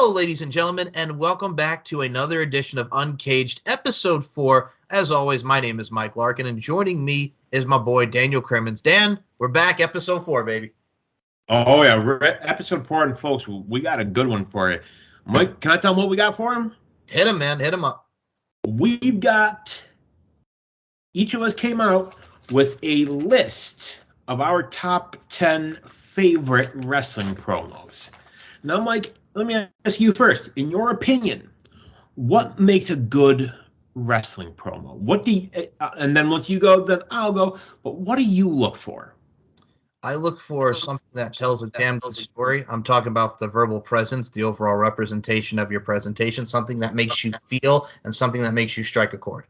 Hello, ladies and gentlemen, and welcome back to another edition of Uncaged, episode 4. As always, my name is Mike Larkin, and joining me is my boy Daniel Crimmins. Dan, we're back, episode 4, baby. Oh, yeah, we're at episode 4, and folks, we got a good one for you. Mike, can I tell them what we got for him? Hit him, man. Hit him up. We've got, each of us came out with a list of our top 10 favorite wrestling promos. Now, Mike, let me ask you first. In your opinion, what makes a good wrestling promo? What do you, and then once you go, then I'll go. But what do you look for? I look for something that tells a damn good story. I'm talking about the verbal presence, the overall representation of your presentation, something that makes you feel and something that makes you strike a chord.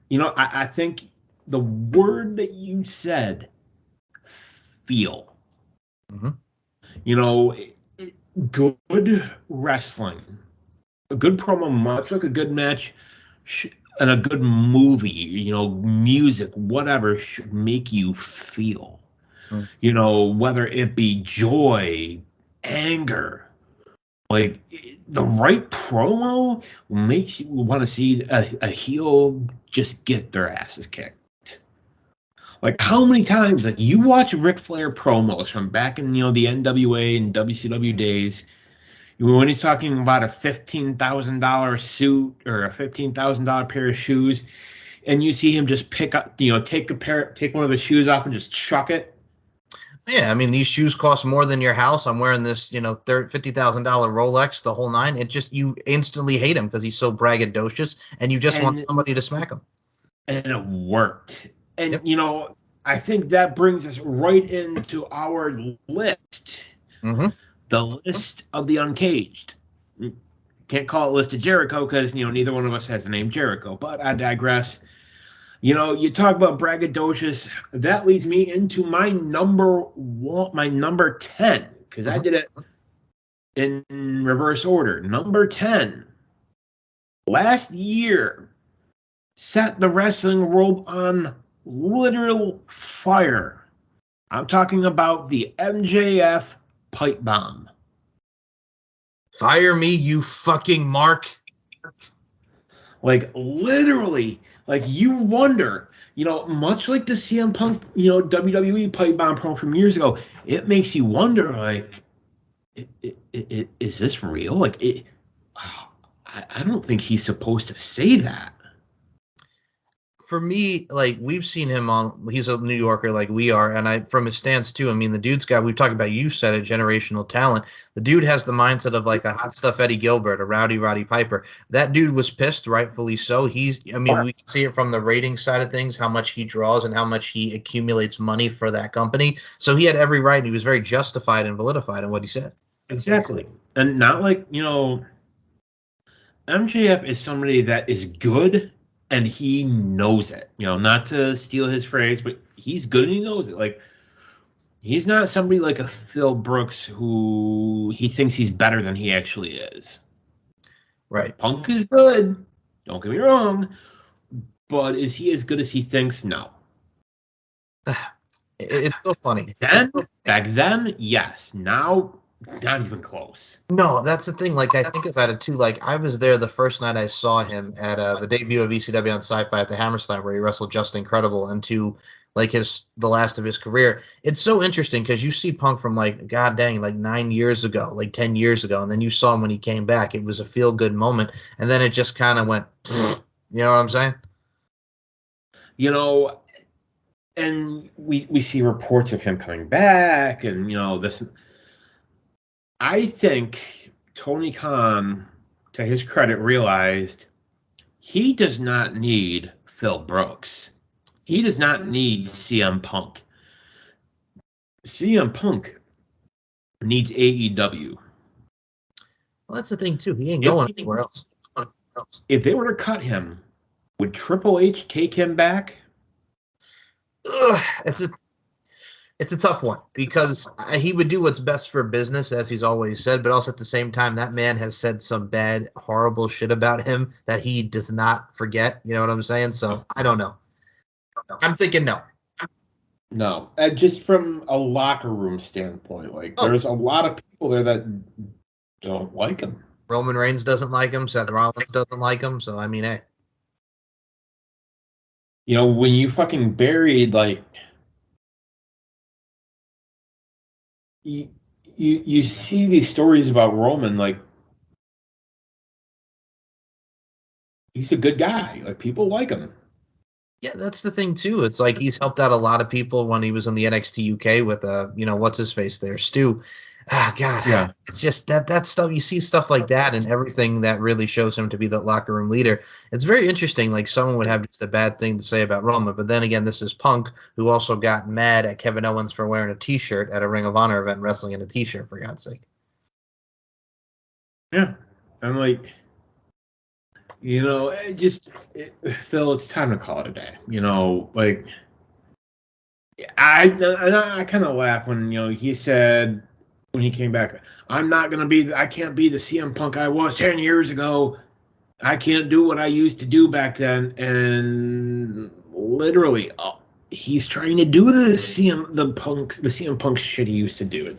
You know, I think the word that you said, feel. Mm-hmm. You know, good wrestling, a good promo, much like a good match and a good movie, you know, music, whatever, should make you feel. Mm. You know, whether it be joy, anger, like the right promo makes you want to see a heel just get their asses kicked. Like how many times, like you watch Ric Flair promos from back in, you know, the NWA and WCW days, when he's talking about a $15,000 suit or a $15,000 pair of shoes, and you see him just pick up, you know, take one of the shoes off and just chuck it. Yeah, I mean, these shoes cost more than your house. I'm wearing this, you know, $50,000 Rolex, the whole nine. It just, you instantly hate him because he's so braggadocious, and you just want somebody to smack him. And it worked. And, you know, I think that brings us right into our list. Mm-hmm. The list of the Uncaged. Can't call it list of Jericho because, you know, neither one of us has the name Jericho, but I digress. You know, you talk about braggadocious. That leads me into my number 10, because I did it in reverse order. Number 10, last year, set the wrestling world on literal fire. I'm talking about the MJF pipe bomb. Fire me, you fucking Mark. Like literally, like you wonder, you know, much like the CM Punk, you know, WWE pipe bomb promo from years ago, it makes you wonder, like, is this real? Like, I don't think he's supposed to say that. For me, like, we've seen him on, he's a New Yorker like we are, and from his stance too, I mean, the dude's got, we've talked about, you said it, generational talent. The dude has the mindset of like a hot stuff Eddie Gilbert, a rowdy Roddy Piper. That dude was pissed, rightfully so. We can see it from the rating side of things, how much he draws and how much he accumulates money for that company. So he had every right, and he was very justified and validified in what he said. Exactly. And not like, you know, MJF is somebody that is good and he knows it. You know, not to steal his phrase, but he's good and he knows it. Like, he's not somebody like a Phil Brooks who he thinks he's better than he actually is. Right. Punk is good. Don't get me wrong. But is he as good as he thinks? No. It's so funny. Back then, yes. Now, not even close. No, that's the thing. Like, I think about it too. Like, I was there the first night I saw him at the debut of ECW on Sci-Fi at the Hammerstein, where he wrestled Just Incredible into like the last of his career. It's so interesting because you see Punk from like, god dang, like 9 years ago, like 10 years ago, and then you saw him when he came back. It was a feel good moment, and then it just kind of went. You know what I'm saying? You know, and we see reports of him coming back, and you know this. I think Tony Khan, to his credit, realized he does not need Phil Brooks. He does not need CM Punk. CM Punk needs AEW. Well, that's the thing too. He ain't going anywhere else. If they were to cut him, would Triple H take him back? It's a tough one because he would do what's best for business, as he's always said, but also at the same time, that man has said some bad, horrible shit about him that he does not forget. You know what I'm saying? So I don't know. I'm thinking no. No, just from a locker room standpoint, like there's a lot of people there that don't like him. Roman Reigns doesn't like him. Seth Rollins doesn't like him. So I mean, hey. When you fucking buried like you see these stories about Roman, like he's a good guy. Like people like him. Yeah, that's the thing too. It's like he's helped out a lot of people when he was in the NXT UK with what's his face there, Stu. Ah, God, Yeah. it's just that stuff. You see stuff like that and everything that really shows him to be the locker room leader. It's very interesting. Like someone would have just a bad thing to say about Roman, but then again, this is Punk, who also got mad at Kevin Owens for wearing a T-shirt at a Ring of Honor event, wrestling in a T-shirt, for God's sake. Yeah. I'm like, Phil, it's time to call it a day. Like I kind of laughed when he said when he came back, I can't be the CM Punk I was 10 years ago. I can't do what I used to do back then. And literally, he's trying to do the CM Punk shit he used to do.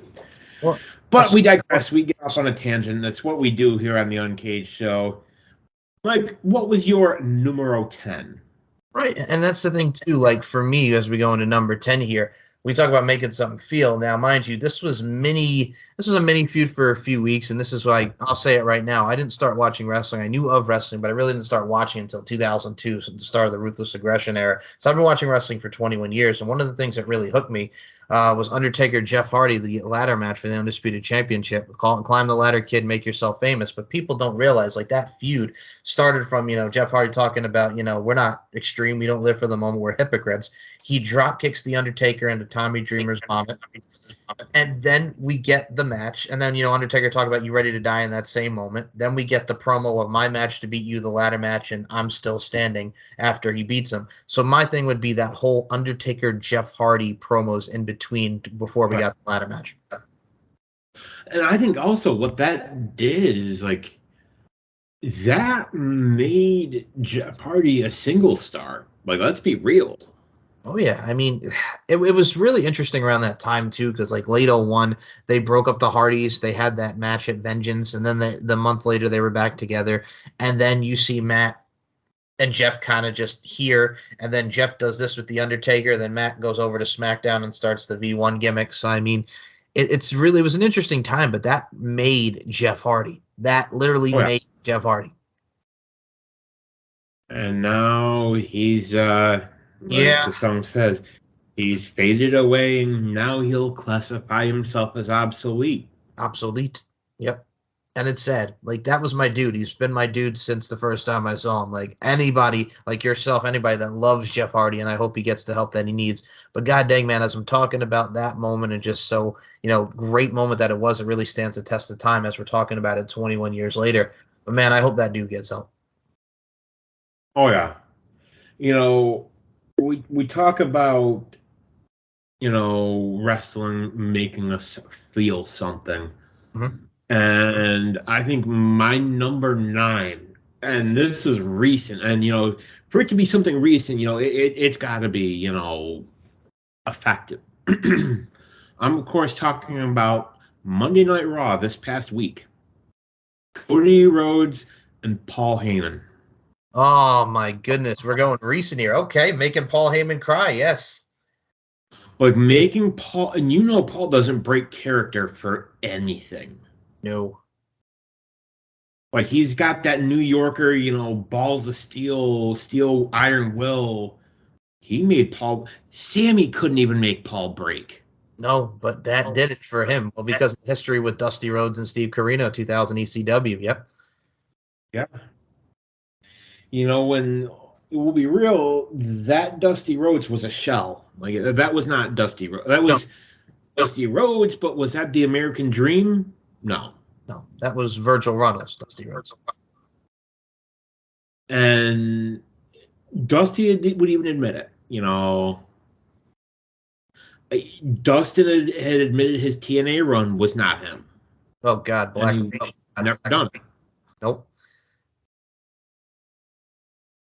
Well, But we digress. We get off on a tangent. That's what we do here on the Uncaged show. Like, what was your numero 10? right, and that's the thing too. Like for me, as we go into number 10 here, we talk about making something feel. Now, mind you, this was mini. This was a mini feud for a few weeks, and this is why I'll say it right now. I didn't start watching wrestling. I knew of wrestling, but I really didn't start watching until 2002, so the start of the Ruthless Aggression era. So I've been watching wrestling for 21 years, and one of the things that really hooked me was Undertaker Jeff Hardy, the ladder match for the Undisputed Championship. Climb the ladder, kid, make yourself famous. But people don't realize like that feud started from Jeff Hardy talking about we're not extreme, we don't live for the moment, we're hypocrites. He drop kicks the Undertaker into Tommy Dreamer's vomit, and then we get the match, and then Undertaker talk about you ready to die in that same moment. Then we get the promo of my match to beat you, the ladder match, and I'm still standing after he beats him. So my thing would be that whole Undertaker Jeff Hardy promos in between before we got the ladder match. And I think also what that did is like that made Jeff Hardy a single star. Like, let's be real. Oh yeah, I mean, it was really interesting around that time too, because like late '01, they broke up the Hardys. They had that match at Vengeance, and then the month later they were back together. And then you see Matt and Jeff kind of just here, and then Jeff does this with the Undertaker. Then Matt goes over to SmackDown and starts the V1 gimmick. So I mean, it was an interesting time, but that made Jeff Hardy. That literally made Jeff Hardy. And now he's Yeah, the song says, he's faded away, and now he'll classify himself as obsolete. obsolete. Yep. And it's sad. Like that was my dude. He's been my dude since the first time I saw him. Like anybody, like yourself, anybody that loves Jeff Hardy, and I hope he gets the help that he needs. But god dang, man, as I'm talking about that moment and just so great moment that it was, it really stands the test of time as we're talking about it 21 years later. But man, I hope that dude gets help. Oh yeah, we talk about wrestling making us feel something. Mm-hmm. And I think my number 9, and this is recent, and for it to be something recent, it's got to be effective. I'm of course talking about Monday Night Raw this past week. Cody Rhodes and Paul Heyman. Oh my goodness, we're going recent here. Okay, making Paul Heyman cry. Yes. Like making Paul, and Paul doesn't break character for anything. No. Like he's got that New Yorker, balls of steel iron will. He made Paul. Sammy couldn't even make Paul break. No, but that did it for him. Well, because of history with Dusty Rhodes and Steve Corino, 2000 ECW. Yep. Yeah. When we'll be real, that Dusty Rhodes was a shell. Like that was not Dusty Rhodes. That was Dusty Rhodes, but was that the American Dream? No. No, that was Virgil Runnels, Dusty Rhodes. And Dusty would even admit it. Dustin had admitted his TNA run was not him. Oh God, Black. And he never done it. Nope.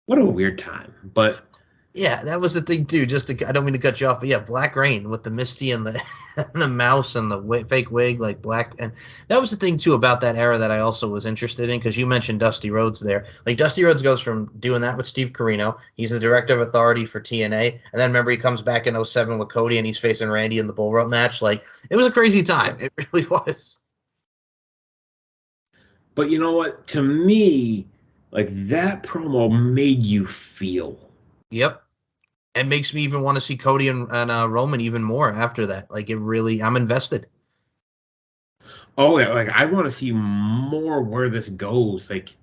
What a weird time. But Yeah, that was the thing too. I don't mean to cut you off, but yeah, Black Rain with the Misty and the and the mouse and the fake wig, like black, and that was the thing too about that era that I also was interested in because you mentioned Dusty Rhodes there. Like Dusty Rhodes goes from doing that with Steve Corino, he's the director of authority for TNA, and then remember he comes back in 07 with Cody and he's facing Randy in the bull rope match. Like it was a crazy time. It really was. But you know what? To me, like that promo made you feel. Yep. It makes me even want to see Cody and Roman even more after that. Like it really, I'm invested. Oh yeah, like I want to see more where this goes. Like,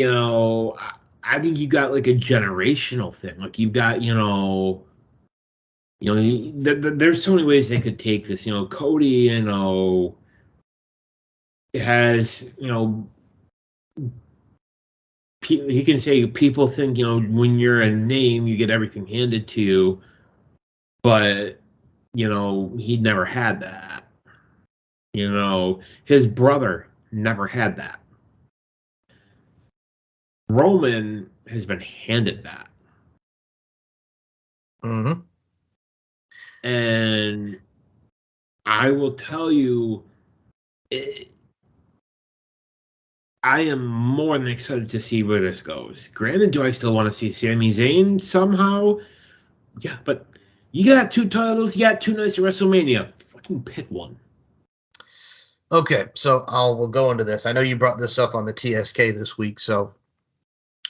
I think you got like a generational thing. Like you've got, there's so many ways they could take this. Cody, has, he can say people think, when you're a name, you get everything handed to you, but he never had that. His brother never had that. Roman has been handed that. Mm-hmm. And I will tell you, it, I am more than excited to see where this goes. Granted, do I still want to see Sami Zayn somehow? Yeah, but you got 2 titles, you got 2 nights of WrestleMania. Fucking pick one. Okay, so we'll go into this. I know you brought this up on the TSK this week. So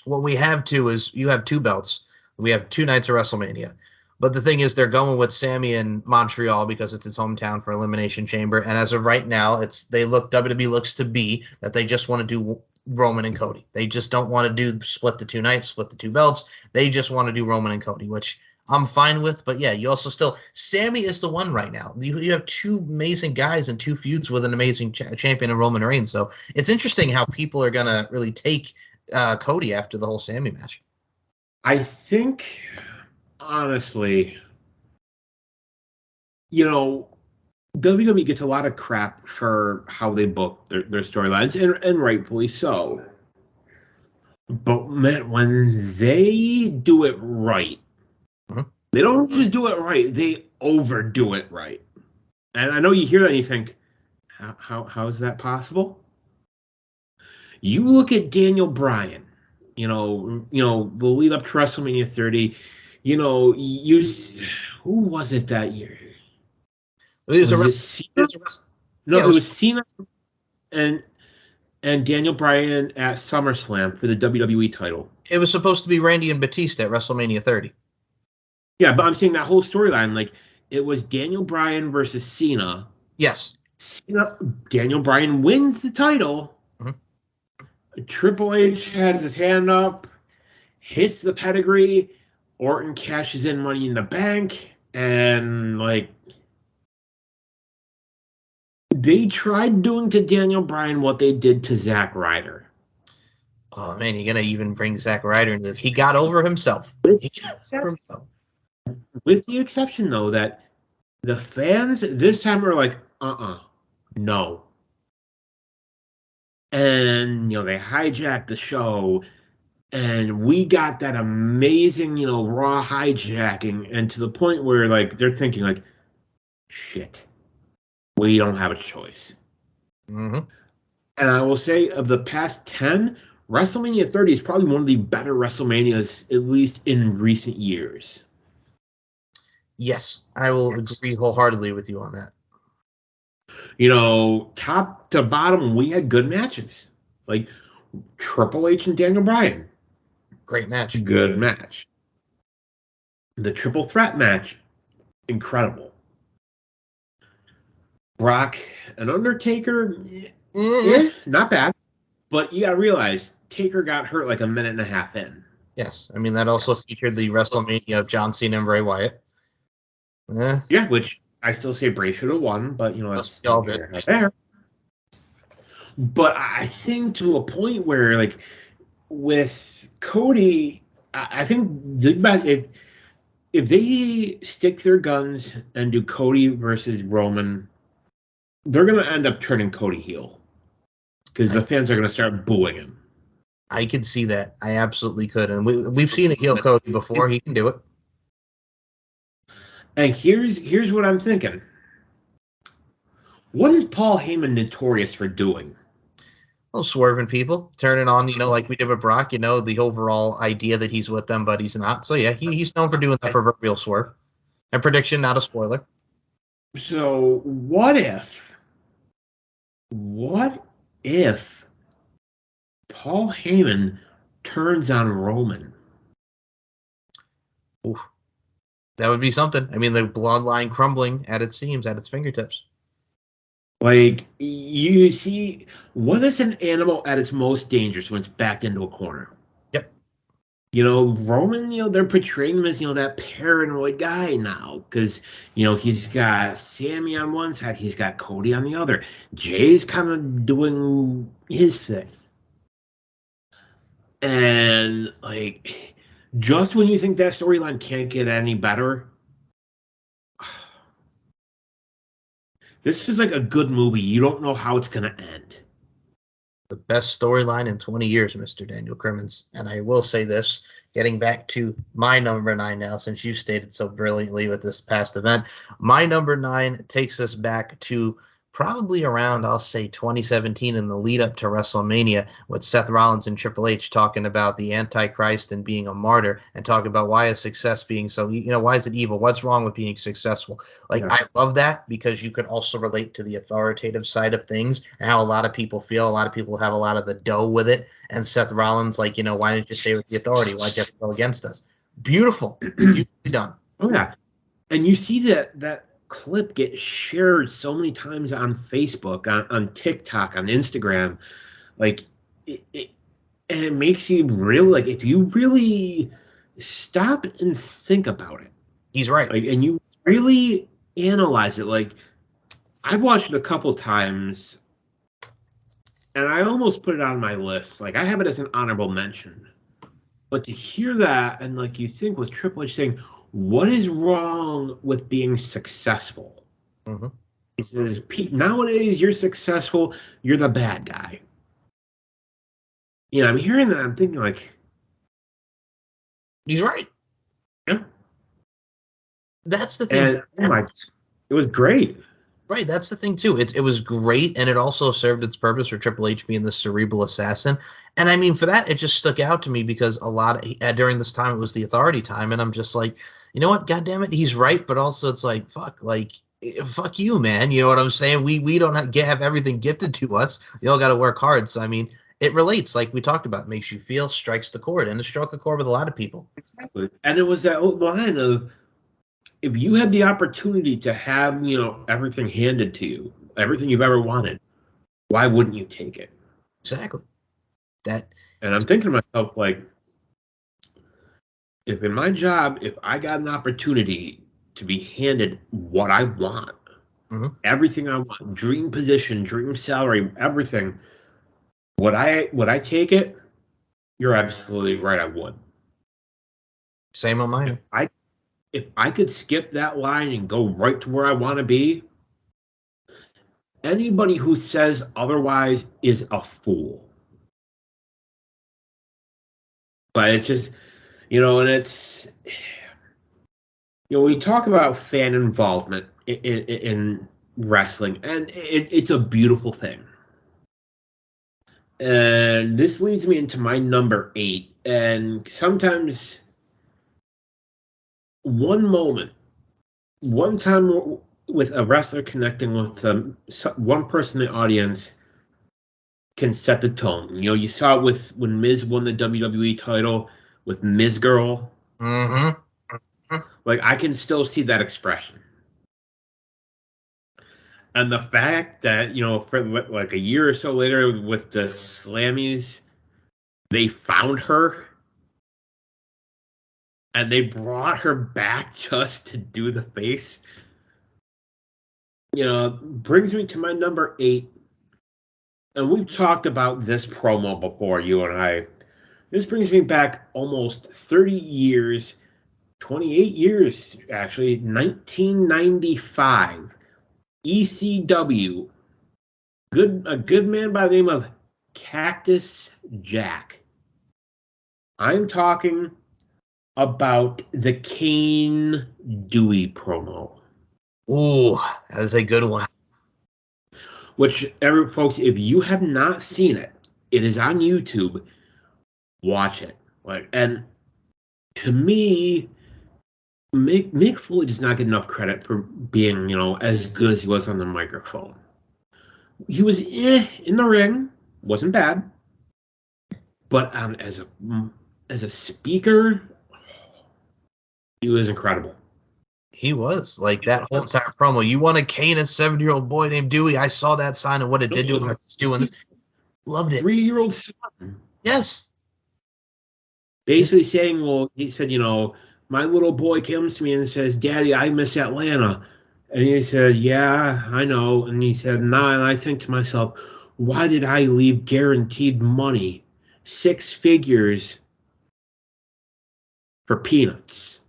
what we have too is you have 2 belts. We have 2 nights of WrestleMania. But the thing is, they're going with Sammy in Montreal because it's his hometown for Elimination Chamber. And as of right now, WWE looks to be that they just want to do Roman and Cody. They just don't want to do split the 2 nights, split the 2 belts. They just want to do Roman and Cody, which I'm fine with. But yeah, you also still Sammy is the one right now. You have 2 amazing guys and 2 feuds with an amazing champion in Roman Reigns. So it's interesting how people are gonna really take Cody after the whole Sammy match. I think, honestly, WWE gets a lot of crap for how they book their storylines, and rightfully so. But man, when they do it right, Mhm. they don't just do it right, they overdo it right. And I know you hear that and you think, how is that possible? You look at Daniel Bryan, the lead up to WrestleMania 30, who was it that year? It was a Was it wrestling. Cena? No, Yeah, it was Cena and Daniel Bryan at SummerSlam for the WWE title. it was supposed to be Randy and Batista at WrestleMania 30. Yeah, but I'm saying that whole storyline, like it was Daniel Bryan versus Cena. Yes. Cena, Daniel Bryan wins the title. Mhm. Triple H has his hand up, hits the pedigree. Orton cashes in Money in the Bank, and like they tried doing to Daniel Bryan what they did to Zack Ryder. Oh man, you're gonna even bring Zack Ryder into this. He got over himself. With He got over himself. the exception though that the fans this time are like, no. And they hijacked the show, and we got that amazing, raw hijacking, and to the point where like they're thinking like, shit, we don't have a choice. Mm-hmm. And I will say, of the past 10, WrestleMania 30 is probably one of the better WrestleManias, at least in recent years. Yes, I will agree wholeheartedly with you on that. Top to bottom, we had good matches. Like Triple H and Daniel Bryan, Great match. good match. The triple threat match, incredible. Brock and Undertaker, not bad. But you gotta realize Taker got hurt like a minute and a half in. Yes, I mean that also featured the WrestleMania of John Cena and Bray Wyatt. Eh, Yeah, which I still say Bray should have won, but that's that's what y'all neither did. here nor there. But I think to a point where, like, with Cody, I think if they stick their guns and do Cody versus Roman, they're gonna end up turning Cody heel because I, the fans are gonna start booing him. I could see that. I absolutely could. And we've seen it heel Cody before. He can do it. And here's what I'm thinking. What is Paul Heyman notorious for doing? Well, swerving people, turning on, like we did with Brock, the overall idea that he's with them, but he's not. So, yeah, he's known for doing that proverbial swerve. And prediction, not a spoiler. So what if Paul Heyman turns on Roman? Oof. That would be something. I mean, the bloodline crumbling at its seams, at its fingertips. Like, you see, when is an animal at its most dangerous? When it's backed into a corner. Yep. Roman, they're portraying him as, that paranoid guy now because, he's got Sammy on one side, he's got Cody on the other. Jay's kind of doing his thing. And, like, just when you think that storyline can't get any better, this is like a good movie. You don't know how it's going to end. The best storyline in 20 years, Mr. Daniel Crimmins. And I will say this, getting back to my number 9 now, since you stated so brilliantly with this past event, my number 9 takes us back to probably around, I'll say, 2017 in the lead up to WrestleMania with Seth Rollins and Triple H talking about the Antichrist and being a martyr and talking about why is success being so, why is it evil? What's wrong with being successful? Like, Yeah. I love that because you could also relate to the authoritative side of things and how a lot of people feel. A lot of people have a lot of the dough with it. And Seth Rollins, like, why didn't you stay with the authority? Why'd you have to go against us? Beautiful. Beautifully done. Oh, yeah. And you see that clip get shared so many times on Facebook, on TikTok, on Instagram. Like, and it makes you really, like, if you really stop and think about it, He's right. like, and you really analyze it, like, I've watched it a couple times and I almost put it on my list. Like, I have it as an honorable mention. But to hear that and, like, you think with Triple H saying, what is wrong with being successful? Mm-hmm. He says, nowadays you're successful, you're the bad guy. I'm hearing that, I'm thinking, like, He's right. yeah. That's the thing. And it was great. Right, that's the thing too. It was great, and it also served its purpose for Triple H being the cerebral assassin. And I mean, for that, it just stuck out to me because a lot of, during this time it was the authority time, and I'm just like, you know what? God damn it, he's right, but also it's like, fuck you, man. You know what I'm saying? We don't have everything gifted to us. We all got to work hard. So I mean, it relates, like we talked about, makes you feel, strikes the chord, and it struck a chord with a lot of people. Exactly. And it was that old line of, if you had the opportunity to have, everything handed to you, everything you've ever wanted, why wouldn't you take it? Exactly. That. And I'm thinking to myself, like, if in my job, if I got an opportunity to be handed what I want, Mm-hmm. everything I want, dream position, dream salary, everything, would I take it? You're absolutely right, I would. Same on mine. If I could skip that line and go right to where I want to be, anybody who says otherwise is a fool. But it's just, and it's, we talk about fan involvement in wrestling, and it's a beautiful thing. And this leads me into my number 8. And sometimes one time with a wrestler connecting with one person in the audience can set the tone. You saw it with when Miz won the WWE title with Miz Girl. Mm-hmm. Like, I can still see that expression. And the fact that, for like a year or so later with the Slammies, they found her and they brought her back just to do the face, brings me to my number 8. And we've talked about this promo before, you and I. This brings me back almost 30 years, 28 years, actually, 1995. ECW. A good man by the name of Cactus Jack. I'm talking about the Kane Dewey promo. Ooh, that is a good one. Which, folks, if you have not seen it, it is on YouTube. Watch it. And to me, Mick Foley does not get enough credit for being, as good as he was on the microphone. He was in the ring, wasn't bad, but as a speaker, he was incredible. He was like that whole entire promo. You want to cane a 7-year-old boy named Dewey? I saw that sign and what it did to him. It's doing this. Loved it. 3-year-old son. Yes. Basically saying, well, he said, my little boy comes to me and says, Daddy, I miss Atlanta. And he said, yeah, I know. And he said, nah, and I think to myself, why did I leave guaranteed money, 6 figures, for peanuts?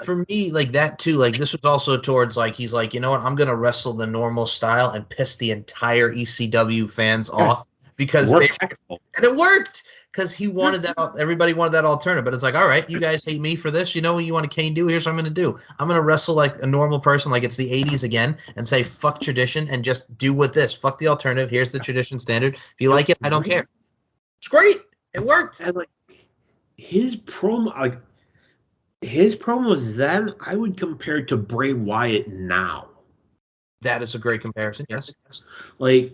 For me, like that too, like this was also towards like he's like, you know what, I'm gonna wrestle the normal style and piss the entire ECW fans off because they and it worked because he wanted that. Everybody wanted that alternative, but it's like, all right, you guys hate me for this. You know what you want to Kane do? Here's what I'm gonna do. I'm gonna wrestle like a normal person, like it's the '80s again, and say fuck tradition and just do with this. Fuck the alternative. Here's the tradition standard. If you like it, I don't care. It's great. It worked. And like his promos then, I would compare to Bray Wyatt now. That is a great comparison. Yes. Like,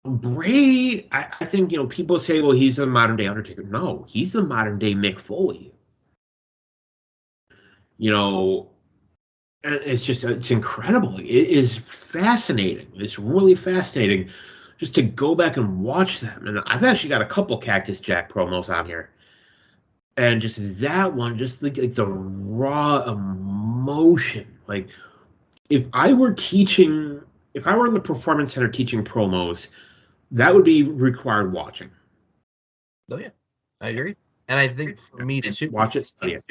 Bray, I think, people say, well, he's a modern day Undertaker. No, he's the modern day Mick Foley. And it's incredible. It is fascinating. It's really fascinating just to go back and watch them. And I've actually got a couple Cactus Jack promos on here. And just that one, just like the raw emotion. Like, if I were in the Performance Center teaching promos, that would be required watching. Oh yeah, I agree. And I think for me too, watch it, study it.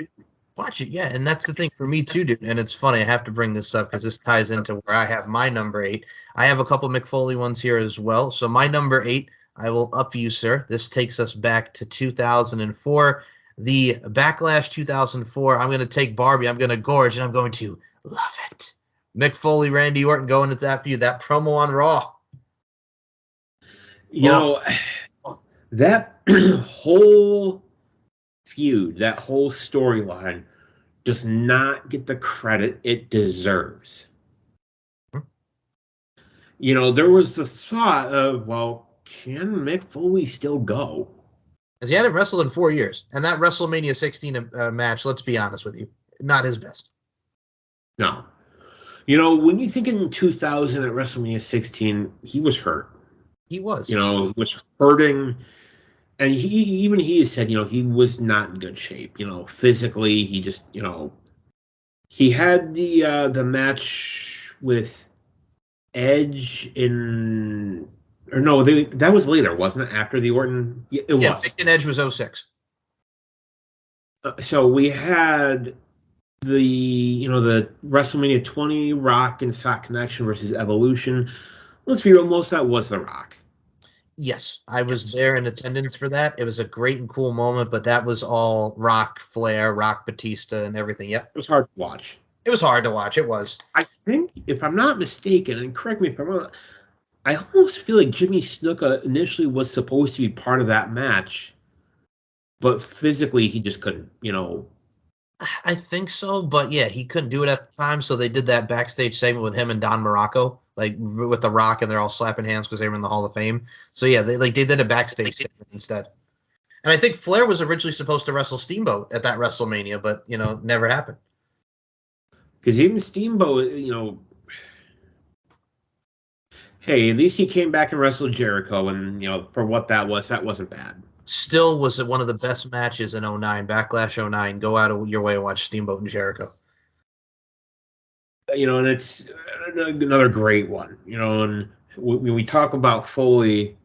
Watch it, yeah. And that's the thing for me too, dude. And it's funny, I have to bring this up because this ties into where I have my number 8. I have a couple Mick Foley ones here as well. So my number 8, I will up you, sir. This takes us back to 2004. The Backlash 2004. I'm going to take Barbie. I'm going to gorge, and I'm going to love it. Mick Foley, Randy Orton going into that feud. That promo on Raw. That whole feud, that whole storyline does not get the credit it deserves. There was the thought of, well, can Mick Foley still go? Because he hadn't wrestled in 4 years. And that WrestleMania 16 match, let's be honest with you, not his best. No. When you think in 2000 at WrestleMania 16, he was hurt. He was. He was hurting. And he said, he was not in good shape. Physically, he just, he had the match with Edge that was later, wasn't it? After the Orton, it was. Mick and Edge was 06. So we had the WrestleMania 20 Rock and Sock Connection versus Evolution. Let's be real, most of that was The Rock. Yes, I was there in attendance for that. It was a great and cool moment, but that was all Rock Flair, Rock Batista, and everything. Yep. It was hard to watch. It was hard to watch. It was. I think, if I'm not mistaken, and correct me if I'm wrong, I almost feel like Jimmy Snuka initially was supposed to be part of that match, but physically he just couldn't, I think so, but yeah, he couldn't do it at the time, so they did that backstage segment with him and Don Morocco, like with The Rock, and they're all slapping hands because they were in the Hall of Fame. So yeah, they did a backstage segment instead. And I think Flair was originally supposed to wrestle Steamboat at that WrestleMania, but never happened. Because even Steamboat, hey, at least he came back and wrestled Jericho, and for what that wasn't bad. Still was one of the best matches in 09, Backlash 09. Go out of your way and watch Steamboat and Jericho. And it's another great one. And when we talk about Foley,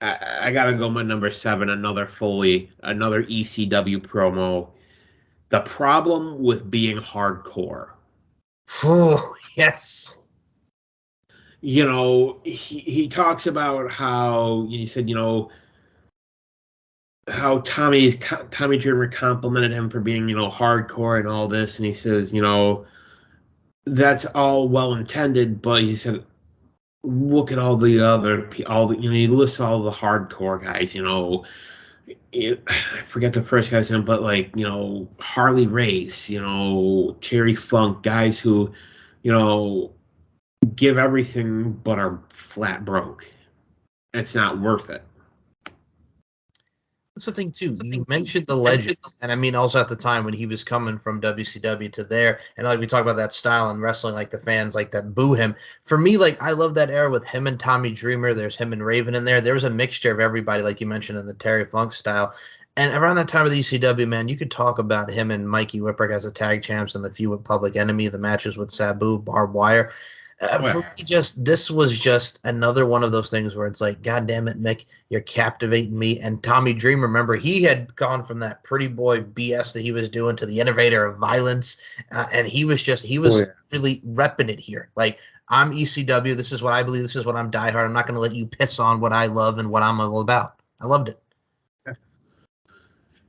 I gotta go my number 7, another Foley, another ECW promo. The problem with being hardcore. Oh, yes. He talks about how he said, how Tommy Dreamer complimented him for being, hardcore and all this, and he says, that's all well intended, but he said, look at all the he lists all the hardcore guys, I forget the first guy's name, but like, Harley Race, Terry Funk, guys who, you know, give everything but are flat broke. It's not worth it. That's the thing too. You mentioned the legends, and I mean also at the time when he was coming from WCW to there, and like we talk about that style in wrestling, like the fans like that boo him. For me, like I love that era with him and Tommy Dreamer. There's him and Raven in there. There was a mixture of everybody, like you mentioned in the Terry Funk style. And around that time of the ECW, man, you could talk about him and Mikey Whipwreck as a tag champs and the feud with Public Enemy, the matches with Sabu, Barbed Wire. For me, just this was just another one of those things where it's like, God damn it, Mick, you're captivating me. And Tommy Dream, remember, he had gone from that pretty boy BS that he was doing to the innovator of violence, and he was really repping it here. Like, I'm ECW. This is what I believe. This is what I'm diehard. I'm not going to let you piss on what I love and what I'm all about. I loved it.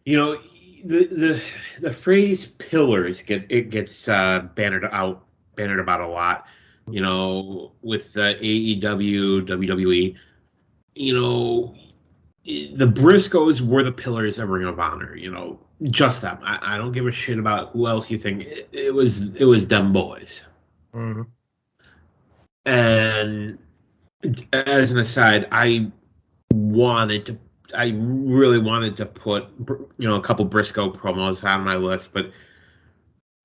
You know, the phrase "pillars" gets bannered about a lot. With AEW, WWE. The Briscoes were the pillars of Ring of Honor. Just them. I don't give a shit about who else you think. It was them boys. Mm-hmm. And as an aside, I really wanted to put a couple Briscoe promos on my list, but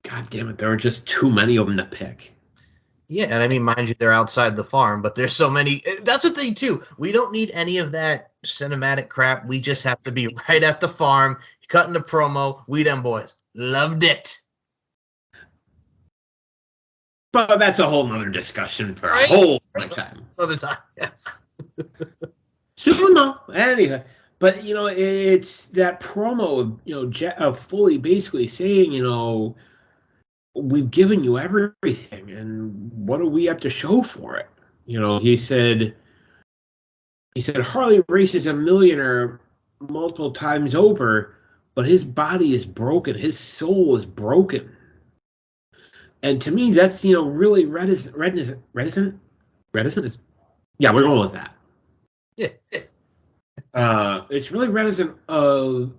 God damn it, there were just too many of them to pick. Yeah, and I mean, mind you, they're outside the farm, but there's so many. That's the thing too. We don't need any of that cinematic crap. We just have to be right at the farm, cutting the promo. We them boys loved it. But that's a whole nother discussion for a Right? whole other time. Another time, yes. Soon though, anyway. But it's that promo of of Foley basically saying, we've given you everything, and what do we have to show for it? He said Harley Race is a millionaire multiple times over, but his body is broken, his soul is broken. And to me, that's really reticent is, yeah, we're going with that. Yeah. It's really reticent of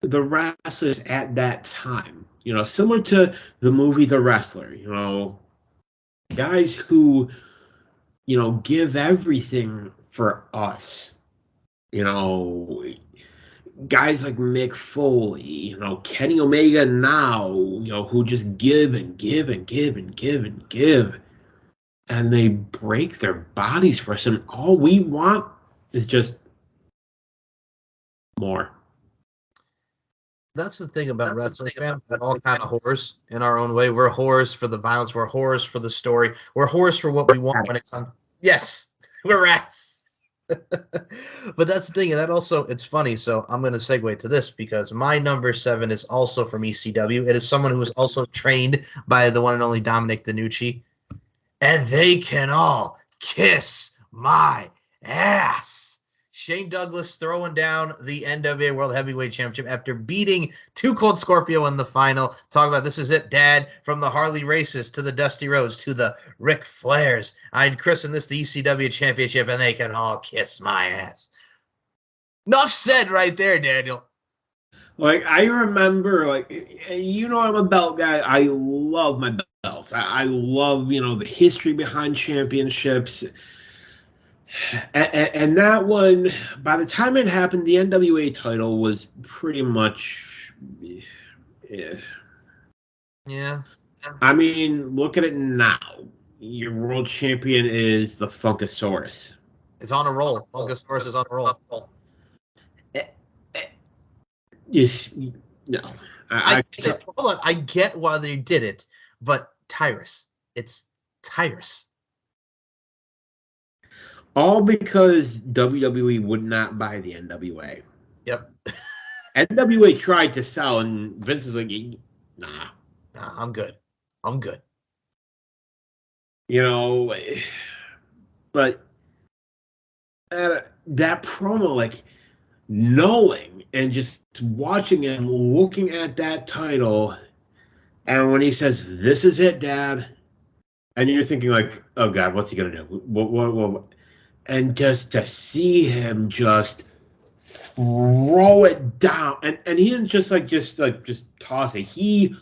the wrestlers at that time. Similar to the movie The Wrestler. Guys who give everything for us. You know, Guys like Mick Foley, Kenny Omega now, who just give and give and give and give and give. And they break their bodies for us. And all we want is just more. That's the thing about wrestling fans. We're all kind of whores in our own way. We're whores for the violence. We're whores for the story. We're whores for what we want when it's on. Yes, we're rats. But that's the thing, and that also it's funny. So I'm going to segue to this because my number 7 is also from ECW. It is someone who was also trained by the one and only Dominic DeNucci, and they can all kiss my ass. Shane Douglas throwing down the NWA World Heavyweight Championship after beating Too Cold Scorpio in the final. Talk about this is it, Dad, from the Harley Races to the Dusty Rhodes to the Ric Flairs. I'd christen this the ECW Championship, and they can all kiss my ass. Enough said right there, Daniel. Like, I remember, I'm a belt guy. I love my belts. I love, the history behind championships. And that one, by the time it happened, the NWA title was pretty much. Yeah. I mean, look at it now. Your world champion is the Funkasaurus. It's on a roll. Funkasaurus is on a roll. Yes, no. Hold on. I get why they did it, but Tyrus. It's Tyrus. All because WWE would not buy the NWA. Yep. NWA tried to sell, and Vince was like, nah. Nah, I'm good. I'm good. But that promo, like, knowing and just watching him looking at that title, and when he says, "This is it, Dad," and you're thinking like, "Oh God, what's he gonna do?" What? And just to see him just throw it down, and he didn't just toss it. He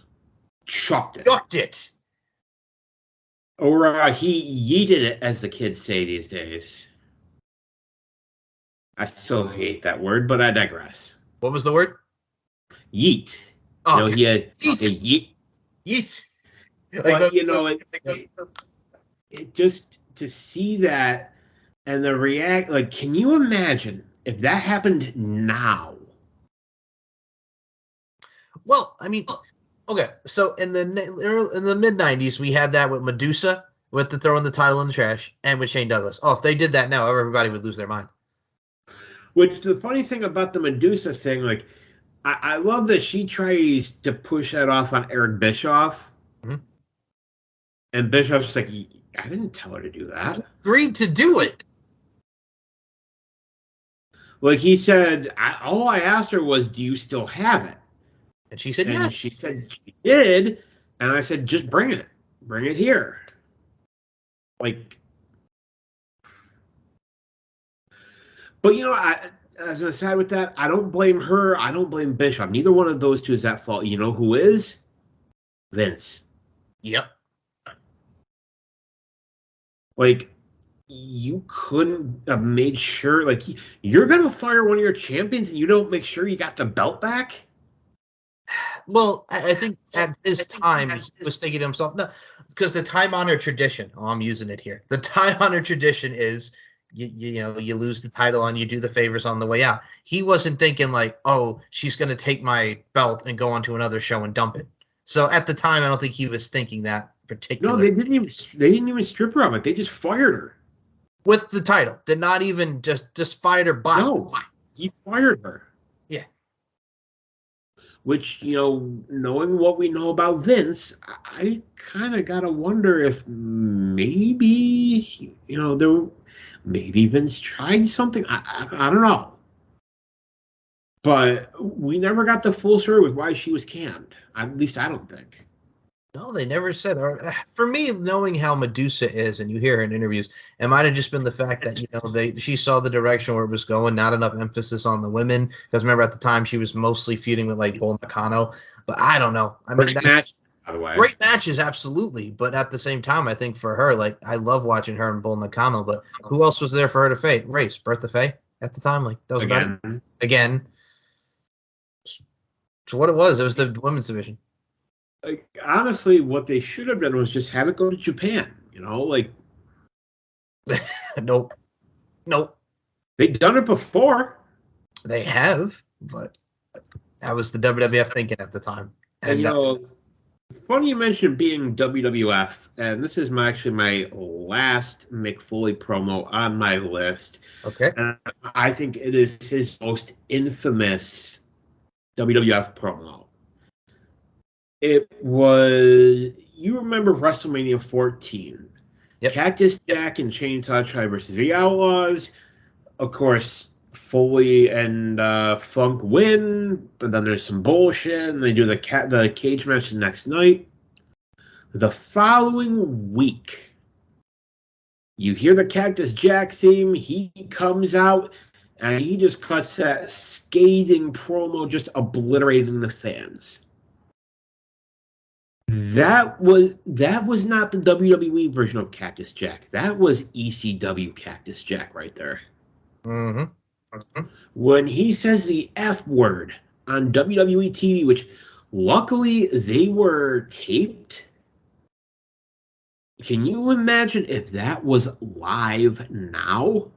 chucked it. Chucked it. Or he yeeted it, as the kids say these days. I still hate that word, but I digress. What was the word? Yeet. Oh, He had yeet. yeet. Yeet. But it just to see that and the react. Like, can you imagine if that happened now? Well, I mean, okay. So in the mid '90s, we had that with Medusa, with the throwing the title in the trash, and with Shane Douglas. Oh, if they did that now, everybody would lose their mind. Which the funny thing about the Medusa thing, like, I love that she tries to push that off on Eric Bischoff, and Bischoff's like, I didn't tell her to do that. Agreed to do it. Like he said, all I asked her was, "Do you still have it?" And she said And yes. she said she did, and I said, "Just bring it here." Like, but as an aside with that, I don't blame her. I don't blame Bischoff. Neither one of those two is at fault. You know who is? Vince. Yep. Like, you couldn't have made sure. Like, you're gonna fire one of your champions, and you don't make sure you got the belt back. Well, I think at this time he was thinking to himself, no, because the time-honored tradition. Oh, I'm using it here. The time-honored tradition is, you lose the title and you do the favors on the way out. He wasn't thinking like, oh, she's going to take my belt and go on to another show and dump it. So at the time, I don't think he was thinking that particular. No, they didn't even. They didn't even strip her of it. They just fired her with the title. Did not even just fired her. By no, he fired her. Yeah. Which, knowing what we know about Vince, I kind of gotta wonder if maybe, maybe Vince tried something. I don't know. But we never got the full story with why she was canned. At least I don't think. No, they never said. Or for me, knowing how Medusa is, and you hear her in interviews, it might have just been the fact that she saw the direction where it was going, not enough emphasis on the women. Because remember, at the time, she was mostly feuding with like Bull Nakano. But I don't know. I mean, Great match, by the way. Great matches, absolutely. But at the same time, I think for her, like I love watching her and Bull Nakano. But who else was there for her to race? Bertha Faye at the time, like that was about it. Again. So what it was the women's division. Like, honestly, what they should have done was just have it go to Japan. Like Nope. They've done it before. They have, but that was the WWF thinking at the time. And funny you mentioned being WWF, and this is actually my last Mick Foley promo on my list. Okay. And I think it is his most infamous WWF promo. It was, you remember WrestleMania 14. Yep. Cactus Jack and Chainsaw Charlie versus the Outlaws. Of course, Foley and Funk win, but then there's some bullshit, and they do the cage match the next night. The following week, you hear the Cactus Jack theme. He comes out, and he just cuts that scathing promo, just obliterating the fans. That was not the WWE version of Cactus Jack. That was ECW Cactus Jack right there. Mm-hmm. When he says the F word on WWE TV, which luckily they were taped. Can you imagine if that was live now?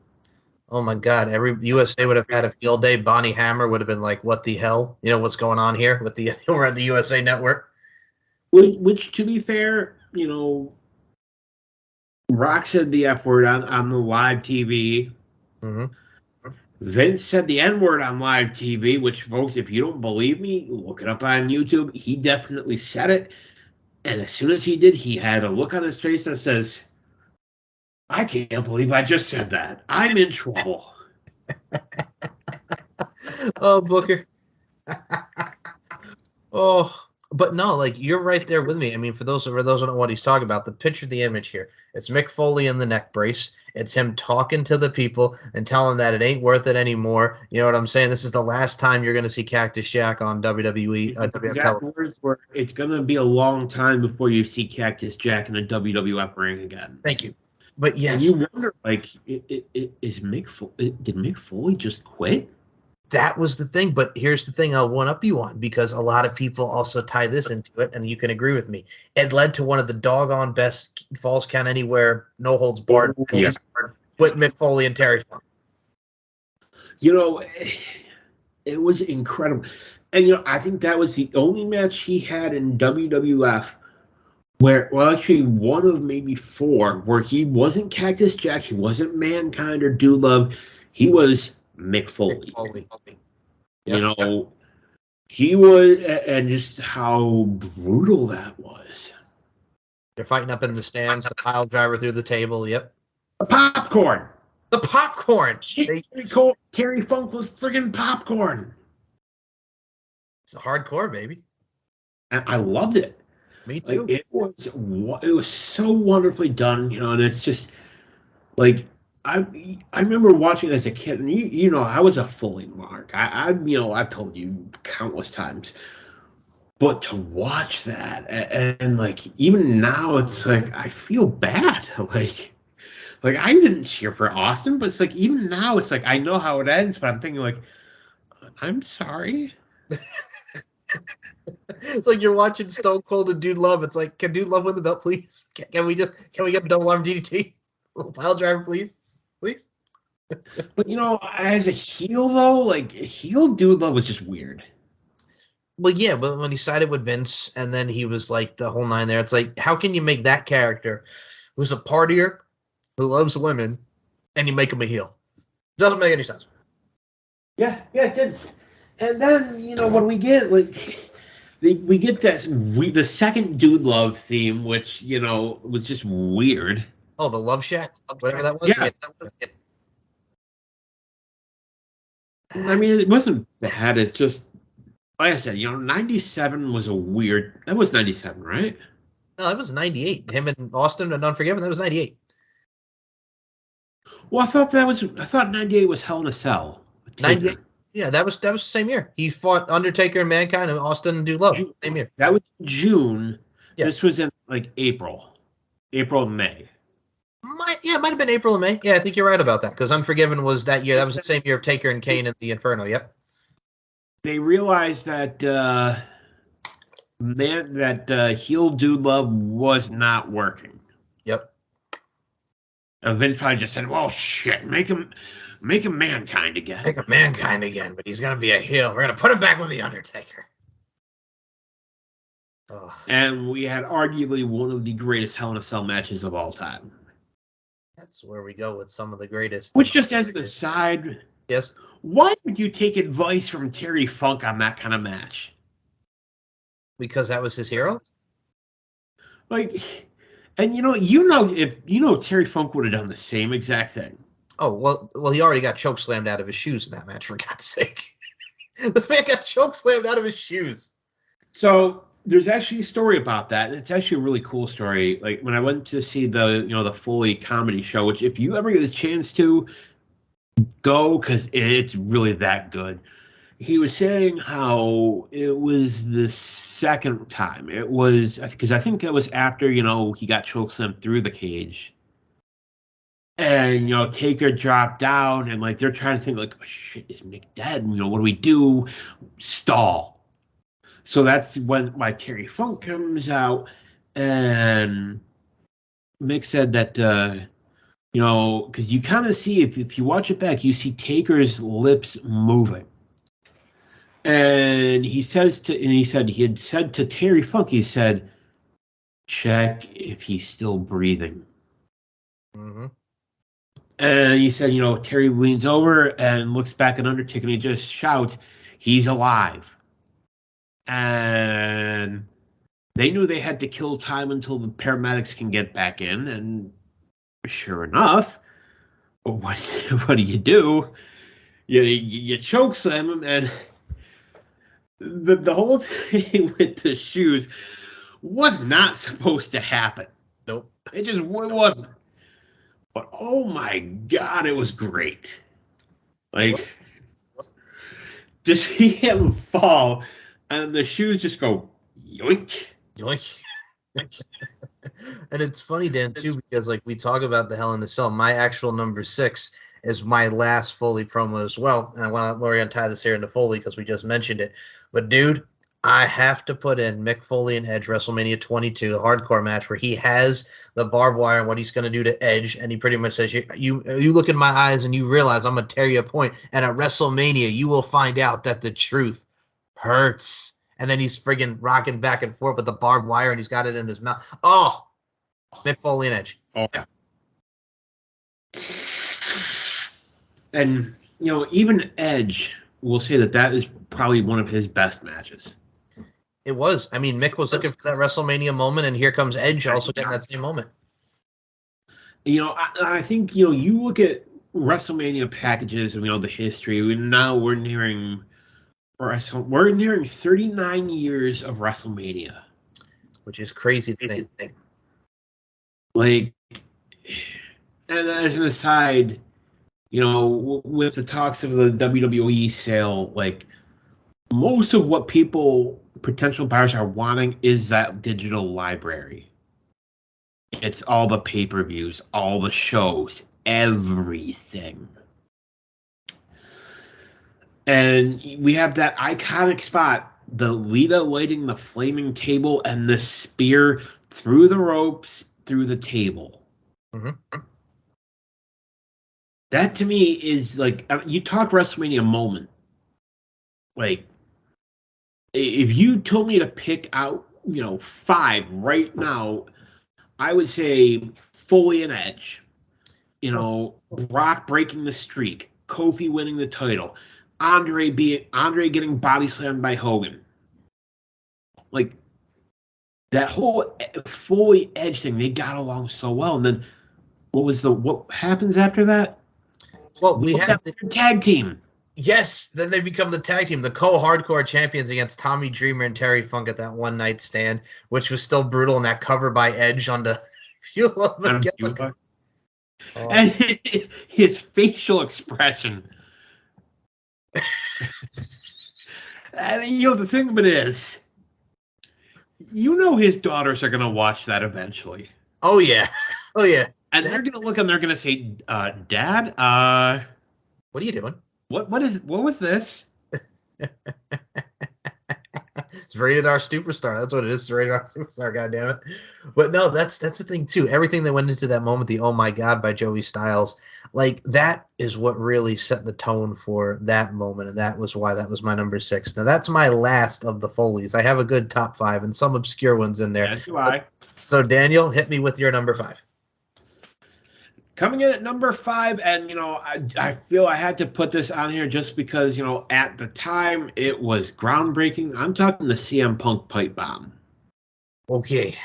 Oh my God! Every USA would have had a field day. Bonnie Hammer would have been like, "What the hell? What's going on here?" With the we're at the USA Network. Which, to be fair, Rock said the F word on the live TV. Mm-hmm. Vince said the N word on live TV, which, folks, if you don't believe me, look it up on YouTube. He definitely said it. And as soon as he did, he had a look on his face that says, I can't believe I just said that. I'm in trouble. Oh, Booker. Oh, but no, like you're right there with me. I mean, for those who don't know what he's talking about, picture the image here. It's Mick Foley in the neck brace. It's him talking to the people and telling them that it ain't worth it anymore. You know what I'm saying? This is the last time you're going to see Cactus Jack on WWE His WWF exact television. words were, "It's gonna be a long time before you see Cactus Jack in a WWF ring again." Thank you. But And yes, you wonder, like, is did Mick Foley just quit? that was the thing. But here's the thing I'll one up you on because a lot of people also tie this into it, and you can agree with me. It led to one of the doggone best Falls Count Anywhere, no holds barred Oh, yeah. matches with Mick Foley and Terry Funk. You know, it was incredible. And, I think that was the only match he had in WWF where, well, actually, one of maybe four where he wasn't Cactus Jack, he wasn't Mankind or Dude Love, he was Mick Foley. You Yep. know, he was, and just how brutal that was. They're fighting up in the stands, the pile driver through the table. Yep. The popcorn. The popcorn. Terry Funk was friggin' popcorn. It's hardcore, baby. And I loved it. Me too. Like, it was so wonderfully done, and it's just like I remember watching it as a kid, and I was a Foley mark. I've told you countless times. But to watch that and like even now it's like I feel bad. Like I didn't cheer for Austin, but it's like even now it's like I know how it ends, but I'm thinking like I'm sorry. It's like you're watching Stone Cold and Dude Love. It's like, can Dude Love win the belt, please? Can we get a double arm DDT? Little pile driver, please? Please? But as a heel though, like heel Dude Love was just weird. Well, yeah, but when he sided with Vince and then he was like the whole nine there, it's like, how can you make that character who's a partier, who loves women, and you make him a heel? Doesn't make any sense. Yeah, it did. And then when we get like we get the second Dude Love theme, which was just weird. Oh, the Love Shack, whatever that was. Yeah, I mean it wasn't bad. It's just like I said, 97 was a weird. That was 97, right? No, that was 98. Him and Austin and Unforgiven, that was 98. Well, I thought 98 was Hell in a Cell. 98. Yeah, that was the same year. He fought Undertaker and Mankind and Austin and Dude Love. Same year. That was June. Yes. This was in like April and May. It might have been April or May. Yeah, I think you're right about that because Unforgiven was that year. That was the same year of Taker and Kane in the Inferno. Yep. They realized that heel Dude Love was not working. Yep. And Vince probably just said, "Well, shit, make him Mankind again. Make him Mankind again, but he's gonna be a heel. We're gonna put him back with the Undertaker." Ugh. And we had arguably one of the greatest Hell in a Cell matches of all time. That's where we go with some of the greatest. Which, just as an aside, yes, why would you take advice from Terry Funk on that kind of match? Because that was his hero. Like, and if Terry Funk would have done the same exact thing. Oh well, he already got choke slammed out of his shoes in that match. For God's sake, the man got choke slammed out of his shoes. So there's actually a story about that, and it's actually a really cool story. Like when I went to see the Foley comedy show, which if you ever get a chance to go, because it's really that good. He was saying how it was the second time. It was because I think it was after he got chokeslammed through the cage, and Taker dropped down, and like they're trying to think like, oh, shit, is Mick dead? What do we do? Stall. So that's when Terry Funk comes out, and Mick said that because you kind of see if you watch it back, you see Taker's lips moving. And he said he had said to Terry Funk, he said, check if he's still breathing. Mm-hmm. And he said, Terry leans over and looks back at Undertaker and he just shouts, he's alive. And they knew they had to kill time until the paramedics can get back in. And sure enough, what do you do? you choke slam him, and the whole thing with the shoes was not supposed to happen. Nope. It just wasn't. But oh my god, it was great. Like, just see him fall, and the shoes just go yoink. Yoink. And it's funny, Dan, too, because like we talk about the Hell in a Cell. My actual number 6 is my last Foley promo as well. And we're gonna tie this here into Foley because we just mentioned it. But dude, I have to put in Mick Foley and Edge WrestleMania 22, the hardcore match where he has the barbed wire and what he's gonna do to Edge, and he pretty much says, "You look in my eyes and you realize I'm gonna tear you a point, and at WrestleMania you will find out that the truth hurts." And then he's friggin' rocking back and forth with the barbed wire, and he's got it in his mouth. Oh, Mick Foley and Edge. Oh yeah. And even Edge will say that is probably one of his best matches. It was. I mean, Mick was looking for that WrestleMania moment, and here comes Edge also getting that same moment. I think you look at WrestleMania packages and the history. We're nearing 39 years of WrestleMania, which is crazy to think. Like, and as an aside, with the talks of the WWE sale, like most of what potential buyers are wanting is that digital library. It's all the pay-per-views, all the shows, everything. And we have that iconic spot, the Lita lighting the flaming table and the spear through the ropes, through the table. Mm-hmm. That to me is like, you talk WrestleMania moment. Like, if you told me to pick out, 5 right now, I would say Foley and Edge. Brock breaking the streak, Kofi winning the title, Andre getting body slammed by Hogan. Like, that whole Foley Edge thing, they got along so well. And then what happens after that? Well, we had the tag team. Yes, then they become the tag team, the co-hardcore champions against Tommy Dreamer and Terry Funk at that one night stand, which was still brutal. And that cover by Edge on the Fuel McGillicuddy. Oh. And his facial expression. And the thing of it is, his daughters are going to watch that eventually. Oh, yeah. Oh, yeah. And they're going to look and they're going to say, Dad, what are you doing? What was this? It's Rated R Superstar. That's what it is. It's Rated R Superstar, goddammit. But no, that's the thing too. Everything that went into that moment, the "Oh my God" by Joey Styles, like that is what really set the tone for that moment, and that was why that was my number 6. Now that's my last of the Foleys. I have a good top 5 and some obscure ones in there. As do I. So Daniel, hit me with your number 5. Coming in at number 5, and I feel I had to put this on here just because at the time it was groundbreaking. I'm talking the CM Punk pipe bomb. Okay,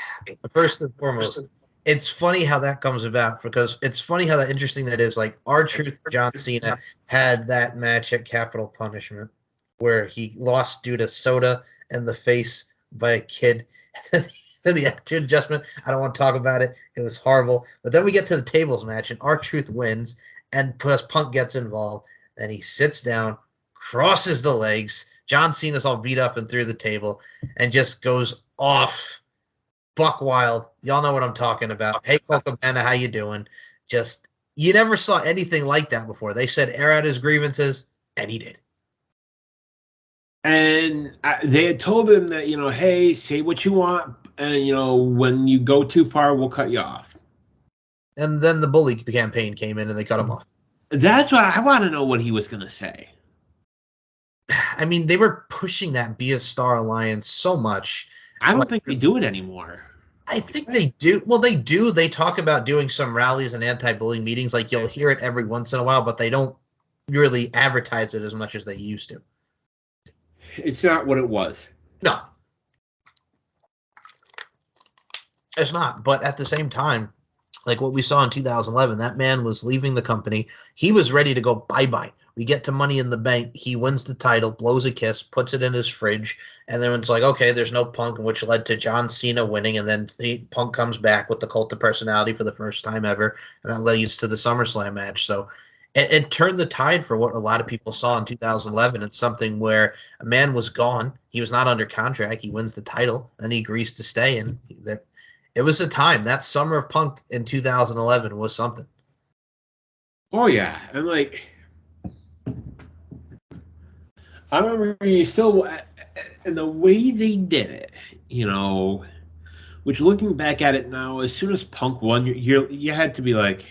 first and foremost, it's funny how that comes about because it's funny how interesting that is. Like R-Truth, John Cena had that match at Capital Punishment where he lost due to soda in the face by a kid. Then the attitude adjustment, I don't want to talk about it. It was horrible. But then we get to the tables match, and R-Truth wins, and plus Punk gets involved. Then he sits down, crosses the legs. John Cena's all beat up and through the table, and just goes off. Buck wild. Y'all know what I'm talking about. Hey, Cole Cabana, how you doing? Just, you never saw anything like that before. They said air out his grievances, and he did. And they had told him that, hey, say what you want, and, when you go too far, we'll cut you off. And then the bully campaign came in, and they cut him off. That's why I want to know what he was going to say. I mean, they were pushing that Be a Star Alliance so much. I don't think they do it anymore. I think they do. Well, they do. They talk about doing some rallies and anti-bullying meetings. Like, you'll hear it every once in a while, but they don't really advertise it as much as they used to. It's not what it was. No. It's not. But at the same time, like what we saw in 2011, that man was leaving the company. He was ready to go bye-bye. We get to Money in the Bank. He wins the title, blows a kiss, puts it in his fridge, and then it's like, okay, there's no Punk, which led to John Cena winning, and then Punk comes back with the Cult of Personality for the first time ever, and that leads to the SummerSlam match. So it turned the tide for what a lot of people saw in 2011. It's something where a man was gone. He was not under contract. He wins the title, and he agrees to stay, and it was a time. That summer of Punk in 2011 was something. Oh yeah, and like I remember you still, and the way they did it, you know, which looking back at it now, as soon as Punk won, you had to be like,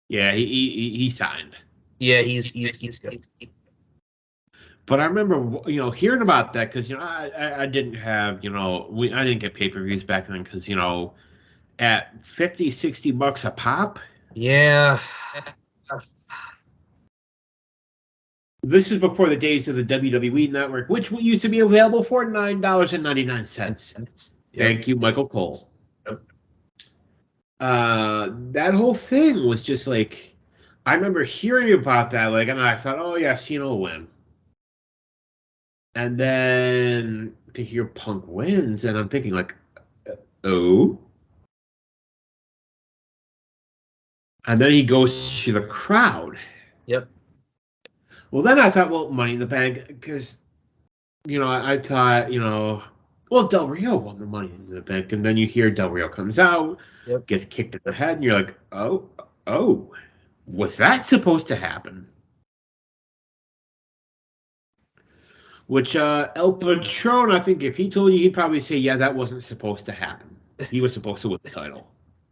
yeah, he signed. Yeah, he's good. But I remember, hearing about that because I didn't have, I didn't get pay-per-views back then because at 50, $60 a pop. Yeah. This is before the days of the WWE Network, which used to be available for $9.99. Yep. Thank you, Michael Cole. Yep. That whole thing was just like, I remember hearing about that, like, and I thought, oh yeah, Cena will win. And then to hear Punk wins, and I'm thinking like, oh. And then he goes to the crowd. Yep. Well, then I thought, well, Money in the Bank, because, I thought, well, Del Rio won the Money in the Bank. And then you hear Del Rio comes out, Yep. gets kicked in the head, and you're like, oh, was that supposed to happen? Which El Patron, I think if he told you, he'd probably say, yeah, that wasn't supposed to happen. He was supposed to win the title.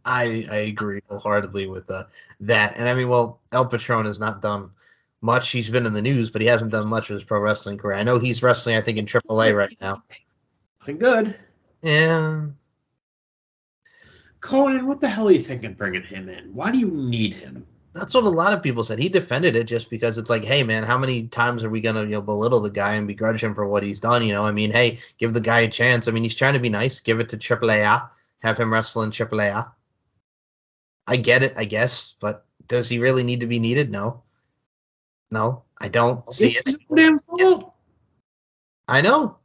I agree wholeheartedly with that. And I mean, well, El Patron has not done much. He's been in the news, but he hasn't done much of his pro wrestling career. I know he's wrestling, I think, in AAA right now. Nothing good. Yeah. Conan, what the hell are you thinking bringing him in? Why do you need him? That's what a lot of people said. He defended it just because it's like, hey, man, how many times are we gonna belittle the guy and begrudge him for what he's done? I mean, hey, give the guy a chance. I mean, he's trying to be nice. Give it to AAA. Have him wrestle in AAA. I get it, I guess, but does he really need to be needed? No, I don't see it. Damn fault. I know.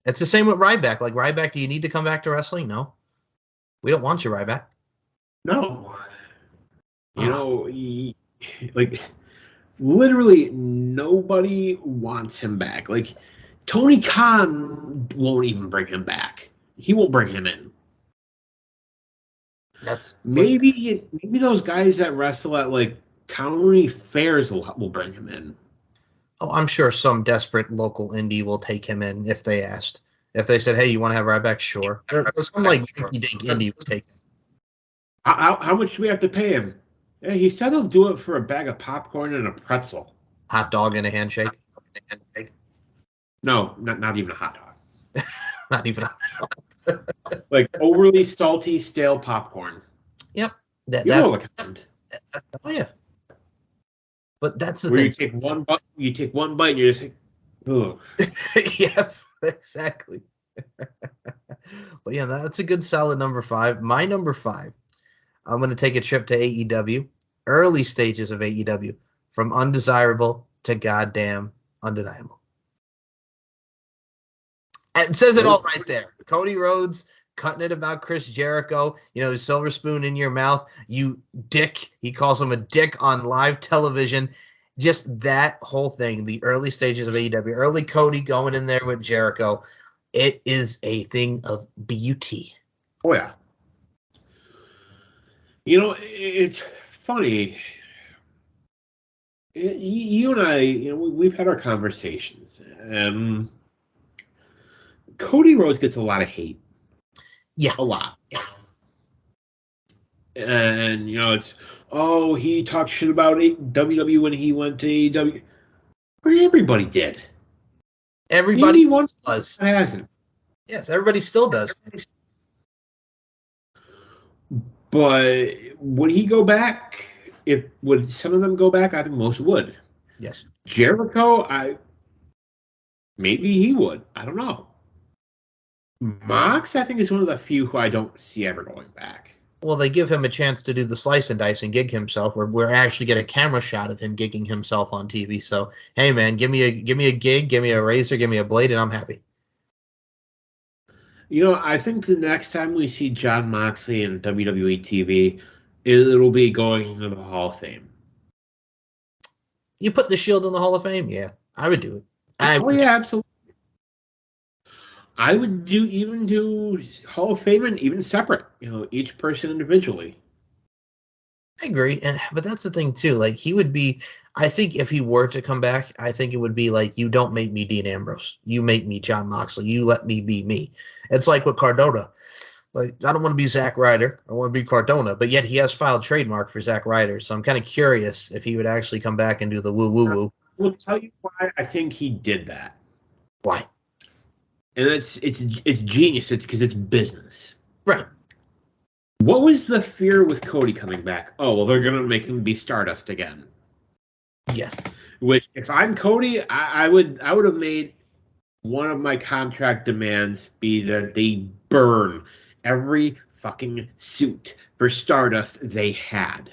It's the same with Ryback. Like Ryback, do you need to come back to wrestling? No, we don't want you, Ryback. No. Like literally nobody wants him back. Like Tony Khan won't even bring him back. He won't bring him in. That's maybe those guys that wrestle at like county fairs will bring him in. Oh, I'm sure some desperate local indie will take him in if they asked. If they said, "Hey, you want to have Ryback?" Sure. Some like rinky-dink indie would take him. How much do we have to pay him? Yeah, he said he'll do it for a bag of popcorn and a pretzel. Hot dog and a handshake. No, not even a hot dog. Not even a hot dog. Like overly salty, stale popcorn. Yep. That's the kind. Oh yeah. But that's the where thing. You take one bite, and you're just like, ugh. Yeah, exactly. But yeah, that's a good solid number 5. My number 5, I'm going to take a trip to AEW, early stages of AEW, from undesirable to goddamn undeniable. And it says it all right there. Cody Rhodes cutting it about Chris Jericho, silver spoon in your mouth, you dick. He calls him a dick on live television. Just that whole thing, the early stages of AEW, early Cody going in there with Jericho, it is a thing of beauty. Oh, yeah. It's funny. You and I, we've had our conversations. Cody Rhodes gets a lot of hate. Yeah. A lot. Yeah. And, it's, he talked shit about WWE when he went to AEW. Everybody did. Everybody Maybe once does. Hasn't. Yes, everybody still does. But would he go back? Would some of them go back? I think most would. Yes. Jericho, maybe he would. I don't know. Mox, I think, is one of the few who I don't see ever going back. Well, they give him a chance to do the slice and dice and gig himself, where we actually get a camera shot of him gigging himself on TV. So, hey, man, give me a gig, give me a razor, give me a blade, and I'm happy. You know, I think the next time we see John Moxley in WWE TV, it'll be going into the Hall of Fame. You put the Shield in the Hall of Fame, yeah, I would do it. Oh yeah, absolutely. I would do Hall of Fame and even separate. You know, each person individually. I agree, but that's the thing too. Like he would be, I think if he were to come back, I think it would be like you don't make me Dean Ambrose, you make me John Moxley, you let me be me. It's like with Cardona. Like I don't want to be Zack Ryder, I want to be Cardona, but yet he has filed trademark for Zack Ryder. So I'm kind of curious if he would actually come back and do the woo woo woo. We'll tell you why I think he did that, Why? and it's genius. It's because it's business. Right. What was the fear with Cody coming back? Oh well, they're gonna make him be Stardust again. Yes. Which, if I'm Cody, I would have made one of my contract demands be that they burn every fucking suit for Stardust they had.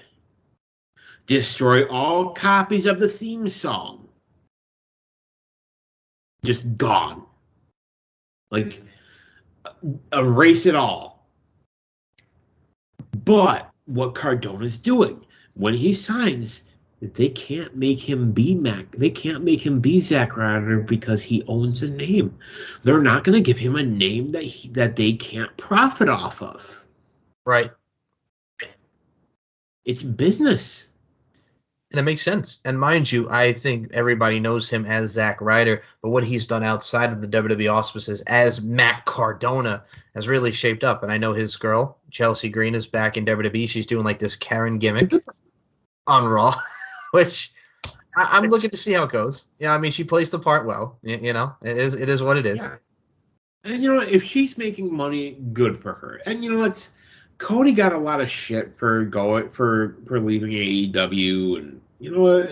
Destroy all copies of the theme song. Just gone. Like, erase it all. But what Cardona's doing, when he signs, they can't make him be Mac. They can't make him be Zack Ryder because he owns a name. They're not going to give him a name that they can't profit off of. Right. It's business. And it makes sense. And mind you, I think everybody knows him as Zack Ryder, but what he's done outside of the WWE auspices as Matt Cardona has really shaped up. And I know his girl, Chelsea Green, is back in WWE. She's doing like this Karen gimmick on Raw, which I'm looking to see how it goes. Yeah, I mean, she plays the part well. You know, it is what it is. Yeah. And you know, if she's making money, good for her. And you know, it's Cody got a lot of shit for leaving AEW, and you know what?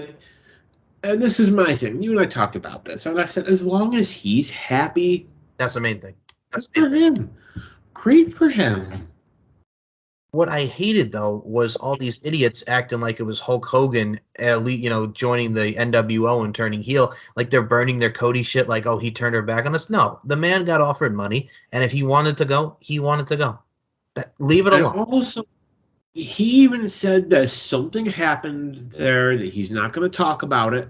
And this is my thing. You and I talked about this, and I said, as long as he's happy, That's the main thing. that's for him. Great for him. What I hated though was all these idiots acting like it was Hulk Hogan, elite, joining the NWO and turning heel, like they're burning their Cody shit, like oh he turned her back on us. No, the man got offered money, and if he wanted to go, he wanted to go. Leave it And alone. also, he even said that something happened there that he's not going to talk about it,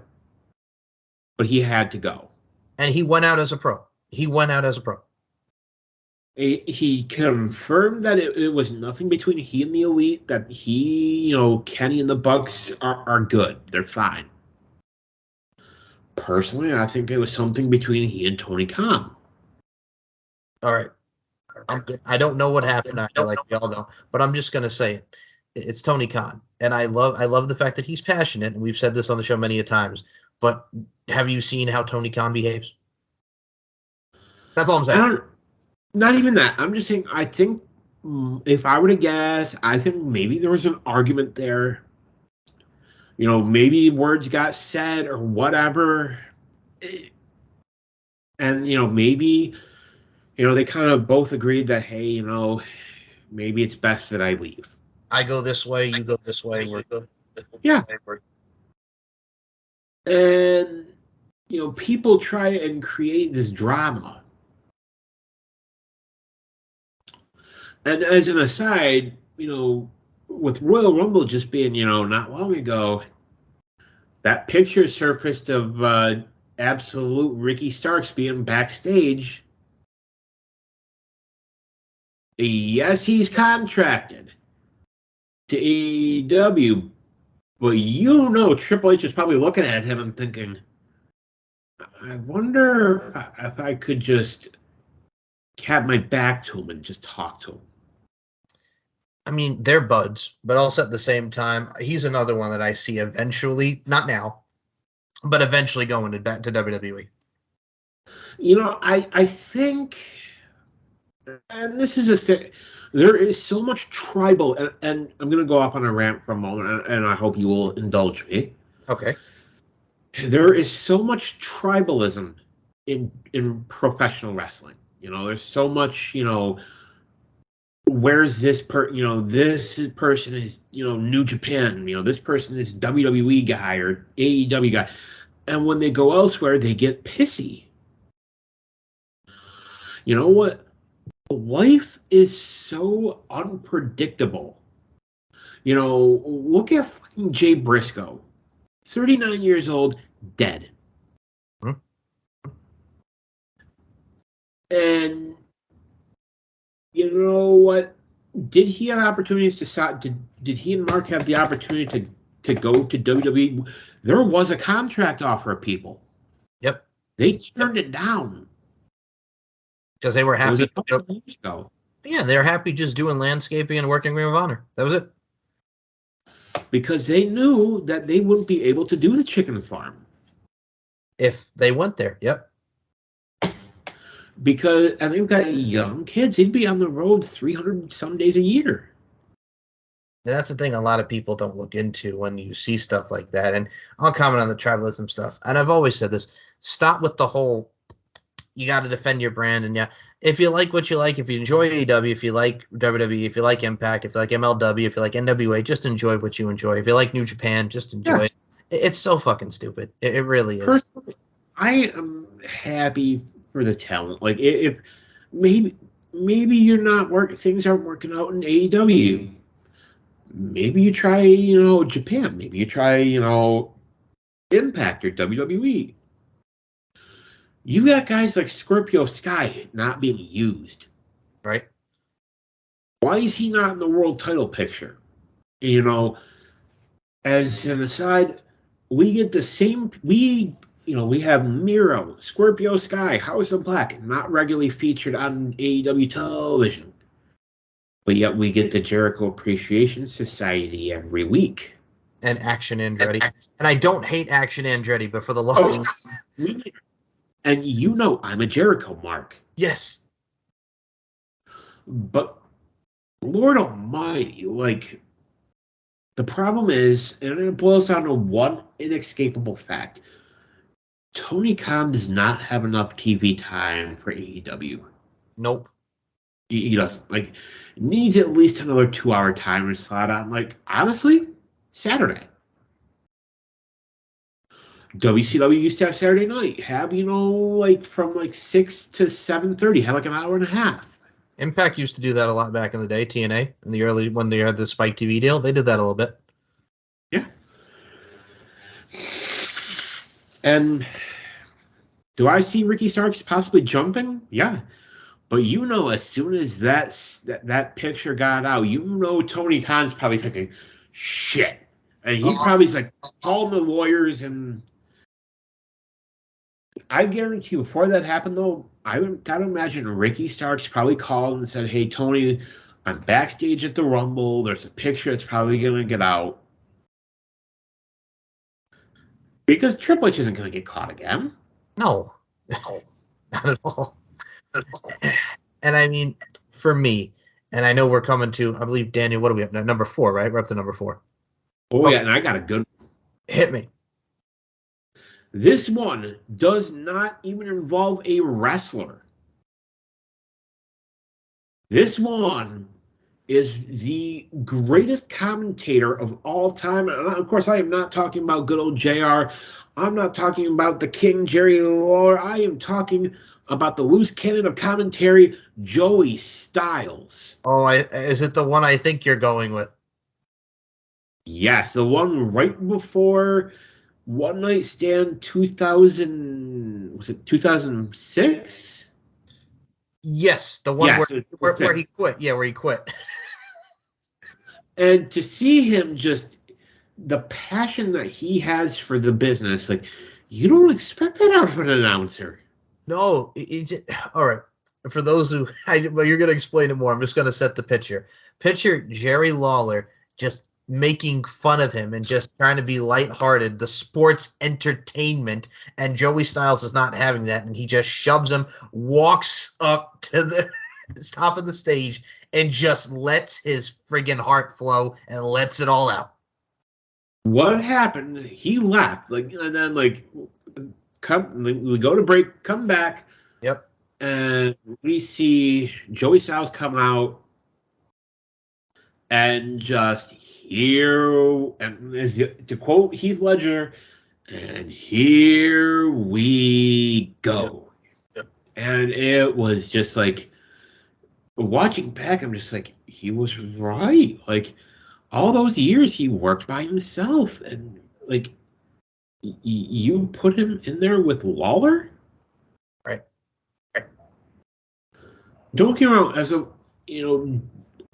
but he had to go. And he went out as a pro. He went out as a pro. He confirmed that it was nothing between he and the Elite, that Kenny and the Bucks are good. They're fine. Personally, I think it was something between he and Tony Khan. All right. I don't know what happened. I like we all know, but I'm just gonna say it. It's Tony Khan, and I love the fact that he's passionate, and we've said this on the show many a times. But have you seen how Tony Khan behaves? That's all I'm saying. Not even that. I'm just saying. I think if I were to guess, I think maybe there was an argument there. You know, maybe words got said or whatever, and maybe they kind of both agreed that hey, maybe it's best that I leave. I go this way, you go this way, we're good. Yeah. And people try and create this drama. And as an aside, with Royal Rumble just being, not long ago, that picture surfaced of absolute Ricky Starks being backstage. Yes, he's contracted to AEW, but Triple H is probably looking at him and thinking, I wonder if I could just have my back to him and just talk to him. I mean, they're buds, but also at the same time, he's another one that I see eventually, not now, but eventually going to back to WWE. I think, and this is a thing, there is so much tribal, and I'm going to go off on a rant for a moment, and I hope you will indulge me. Okay. There is so much tribalism in professional wrestling. There's so much, where's this this person is, New Japan, this person is WWE guy or AEW guy. And when they go elsewhere, they get pissy. You know what? Life is so unpredictable. Look at fucking Jay Briscoe. 39 years old, dead. Hmm. And you know what? Did he have opportunities did he and Mark have the opportunity to go to WWE? There was a contract offer of people. Yep. They turned it down. Because they were It was happy. a couple of years ago. Yeah, they were happy just doing landscaping and working Ring of Honor. That was it. Because they knew that they wouldn't be able to do the chicken farm. If they went there, yep. And they've got young kids. They'd be on the road 300 some days a year. And that's the thing a lot of people don't look into when you see stuff like that. And I'll comment on the tribalism stuff. And I've always said this: stop with the whole you got to defend your brand. And yeah, if you like what you like, if you enjoy AEW, if you like WWE, if you like Impact, if you like MLW, if you like NWA, just enjoy what you enjoy. If you like New Japan, just enjoy it. It's so fucking stupid. It really is. Personally, I am happy for the talent. Like if maybe you're not things aren't working out in AEW. Maybe you try, Japan. Maybe you try, Impact or WWE. You got guys like Scorpio Sky not being used. Right. Why is he not in the world title picture? As an aside, we get the same. We have Miro, Scorpio Sky, House of Black, not regularly featured on AEW television. But yet we get the Jericho Appreciation Society every week. And Action Andretti. And I don't hate Action Andretti, but for the love and I'm a Jericho mark. Yes. But Lord Almighty, like the problem is, and it boils down to one inescapable fact. Tony Khan does not have enough TV time for AEW. Nope. He doesn't. Like, needs at least another 2-hour time slot on. Like, honestly, Saturday. WCW used to have Saturday night. Have, from 6 to 7:30. Have like an hour and a half. Impact used to do that a lot back in the day, TNA, in the early, when they had the Spike TV deal. They did that a little bit. Yeah. And do I see Ricky Starks possibly jumping? Yeah. But as soon as that picture got out, Tony Khan's probably thinking, shit. And he probably's like calling the lawyers. And I guarantee before that happened, though, I gotta imagine Ricky Starks probably called and said, hey, Tony, I'm backstage at the Rumble. There's a picture that's probably going to get out. Because Triple H isn't going to get caught again. No. Not at all. And I mean, for me, and I know we're coming to, I believe, Daniel, what are we up now? Number 4, right? We're up to number 4. Oh, yeah, and I got a good one. Hit me. This one does not even involve a wrestler. This one is the greatest commentator of all time. And of course, I am not talking about good old JR. I'm not talking about the King, Jerry Lawler. I am talking about the loose cannon of commentary, Joey Styles. Oh, is it the one I think you're going with? Yes, the one right before One Night Stand 2000. Was it 2006? Yes, the one where he quit. Yeah, where he quit. And to see him the passion that he has for the business, like, you don't expect that out of an announcer. No, all right. For those who, well, you're going to explain it more. I'm just going to set the picture. Picture Jerry Lawler just making fun of him and just trying to be lighthearted, the sports entertainment, and Joey Styles is not having that, and he just shoves him, walks up to the top of the stage, and just lets his friggin' heart flow and lets it all out. What happened? He left, and then we go to break, come back. Yep. And we see Joey Styles come out, and just here, and to quote Heath Ledger, and here we go. Yep. And it was just like, watching back, I'm just like, he was right. Like, all those years he worked by himself, and like, you put him in there with Lawler? Right. Don't get me wrong, as a, you know,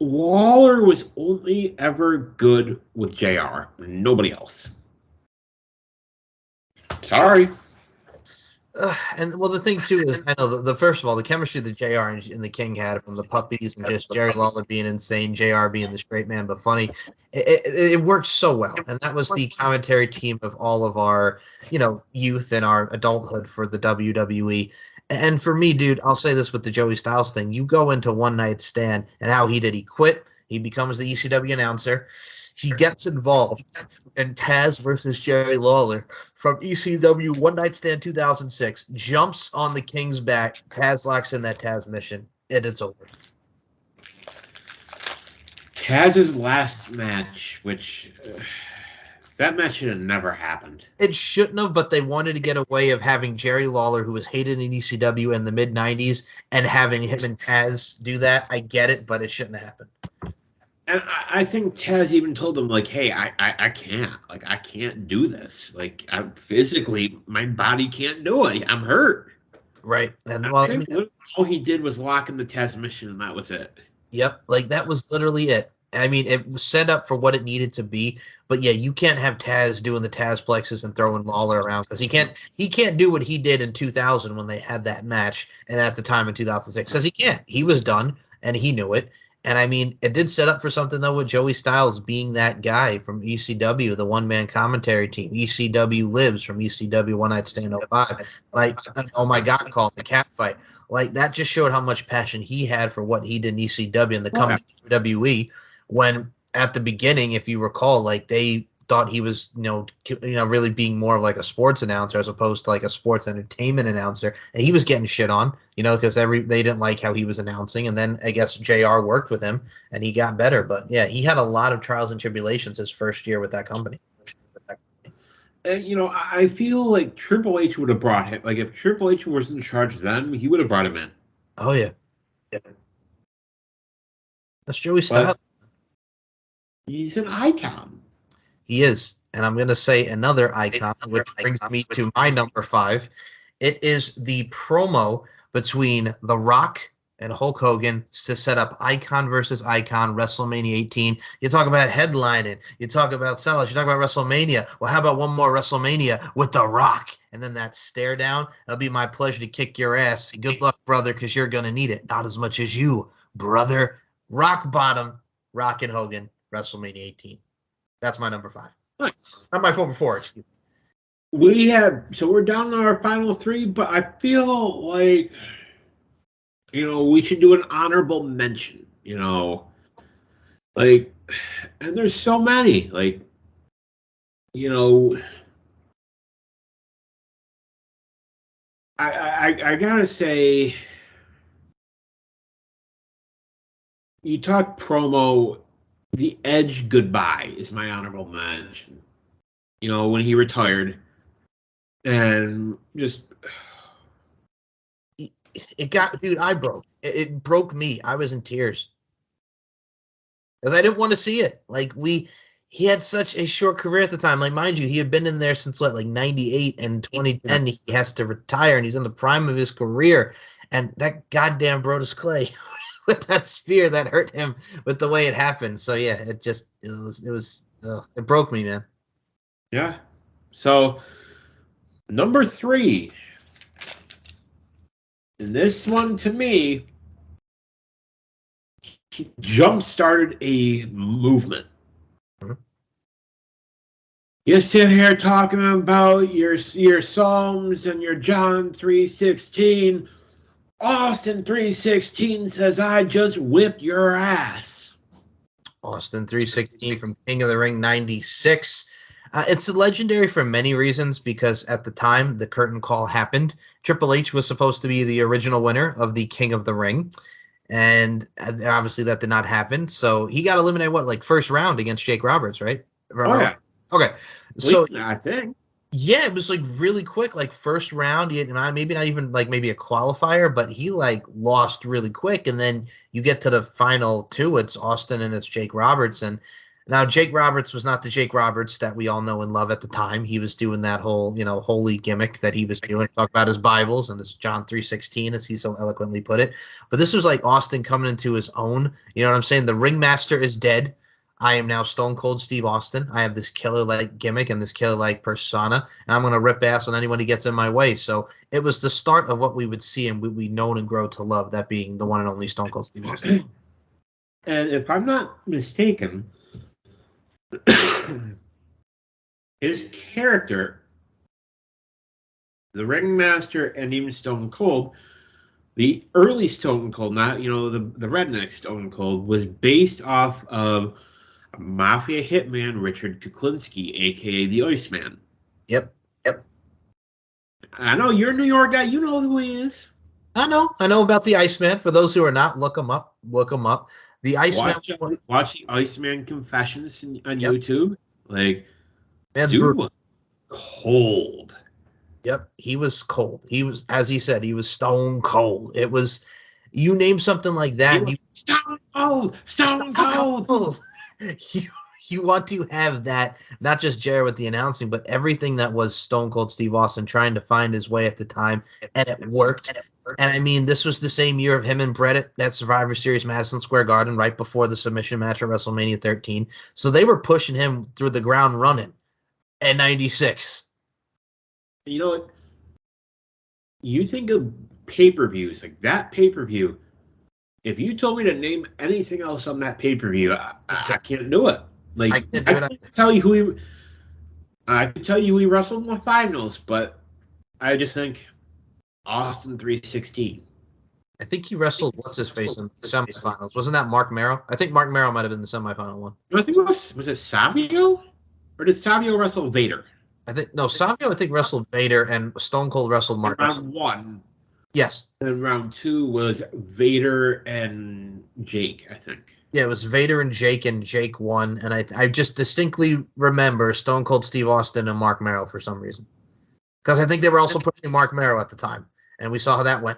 Lawler was only ever good with JR, nobody else. Sorry. And well, the thing too is, I know the first of all, the chemistry that JR and the King had from the puppies and just Jerry Lawler being insane, JR being the straight man but funny, it worked so well. And that was the commentary team of all of our, youth and our adulthood for the WWE. And for me, dude, I'll say this with the Joey Styles thing: you go into One Night Stand, and how he did, he quit. He becomes the ECW announcer. He gets involved in Taz versus Jerry Lawler from ECW One Night Stand 2006. Jumps on the King's back. Taz locks in that Taz mission, and it's over. Taz's last match, which that match should have never happened. It shouldn't have, but they wanted to get away of having Jerry Lawler, who was hated in ECW in the mid 90s, and having him and Taz do that. I get it, but it shouldn't have happened. And I think Taz even told them, like, hey, I can't. Like, I can't do this. Like, physically, my body can't do it. I'm hurt. Right. And well, all he did was lock in the Taz mission, and that was it. Yep. Like, that was literally it. I mean, it was set up for what it needed to be, but yeah, you can't have Taz doing the Taz plexus and throwing Lawler around, because he can't do what he did in 2000 when they had that match, and at the time in 2006, because he can't. He was done, and he knew it. And I mean, it did set up for something though, with Joey Styles being that guy from ECW, the one-man commentary team. ECW lives from ECW One Night Stand 05. Like, oh my God, called the cat fight. Like, that just showed how much passion he had for what he did in ECW and the coming to WWE. When at the beginning, if you recall, like, they thought he was, really being more of like a sports announcer as opposed to like a sports entertainment announcer, and he was getting shit on, because they didn't like how he was announcing. And then I guess JR worked with him, and he got better. But yeah, he had a lot of trials and tribulations his first year with that company. I feel like Triple H would have brought him. Like, if Triple H was in charge then, he would have brought him in. Oh yeah, that's Joey Styles. He's an icon. He is. And I'm going to say another icon, which brings me to my number 5. It is the promo between The Rock and Hulk Hogan to set up Icon versus Icon WrestleMania 18. You talk about headlining. You talk about sellers. You talk about WrestleMania. Well, how about one more WrestleMania with The Rock? And then that stare down. It'll be my pleasure to kick your ass. Good luck, brother, because you're going to need it. Not as much as you, brother. Rock bottom, Rock and Hogan, WrestleMania 18. That's my number 5. Nice. Not my number 4, excuse me. We're down to our final 3, but I feel like, we should do an honorable mention, like, and there's so many, like, I gotta say, you talk promo, the Edge goodbye is my honorable mention. When he retired, and just it got, dude, I broke. It broke me. I was in tears because I didn't want to see it. Like, he had such a short career at the time. Like, mind you, he had been in there since what, like 98, and 2010 he has to retire, and he's in the prime of his career. And that goddamn Brodus Clay with that spear that hurt him with the way it happened. So yeah, it broke me, man. Yeah. So number 3, and this one to me jump-started a movement. Mm-hmm. You sit here talking about your Psalms and your John 3:16. Austin 3:16 says, I just whipped your ass. Austin 3:16 from King of the Ring 96. It's legendary for many reasons, because at the time the curtain call happened, Triple H was supposed to be the original winner of the King of the Ring. and obviously that did not happen. So he got eliminated like first round against Jake Roberts, right? Oh yeah. Okay. So I think. Yeah, it was like really quick, like first round. Maybe not even like maybe a qualifier, but he like lost really quick, and then you get to the final two. It's Austin and it's Jake Roberts, and now Jake Roberts was not the Jake Roberts that we all know and love at the time. He was doing that whole holy gimmick that he was doing, talk about his Bibles and his John 3:16, as he so eloquently put it. But this was like Austin coming into his own. You know what I'm saying? The ringmaster is dead. I am now Stone Cold Steve Austin. I have this killer-like gimmick and this killer-like persona, and I'm going to rip ass on anyone who gets in my way. So it was the start of what we would see and we known and grow to love, that being the one and only Stone Cold Steve Austin. And if I'm not mistaken, his character, the Ringmaster, and even Stone Cold, the early Stone Cold, not the redneck Stone Cold, was based off of mafia hitman Richard Kuklinski, aka the Iceman. Yep. I know you're a New York guy. You know who he is. I know about the Iceman. For those who are not, look him up. The Iceman. Watch the Iceman Confessions on YouTube. Like, Man's dude brutal. was cold. Yep, he was cold. He was, as he said, he was stone cold. It was, you name something like that. Stone cold. You want to have that, not just Jared with the announcing, but everything that was Stone Cold Steve Austin trying to find his way at the time, and it worked. And I mean, this was the same year of him and Brett at Survivor Series Madison Square Garden, right before the submission match at WrestleMania 13. So they were pushing him through the ground running at 96. You know what? You think of pay-per-views, like that pay-per-view. If you told me to name anything else on that pay-per-view, I can't do it. Like, I can't tell you who I could tell you who he wrestled in the finals, but I just think Austin 316. I think he wrestled what's his face in the semifinals. Wasn't that Mark Merrow? I think Mark Merrow might have been the semifinal one. I think was it Savio, or did Savio wrestle Vader? Savio I think wrestled Vader and Stone Cold wrestled Mark. Round one. Yes. And round two was Vader and Jake, I think. Yeah, it was Vader and Jake won, and I just distinctly remember Stone Cold Steve Austin and Mark Merrow for some reason, because I think they were also pushing Mark Merrow at the time, and we saw how that went.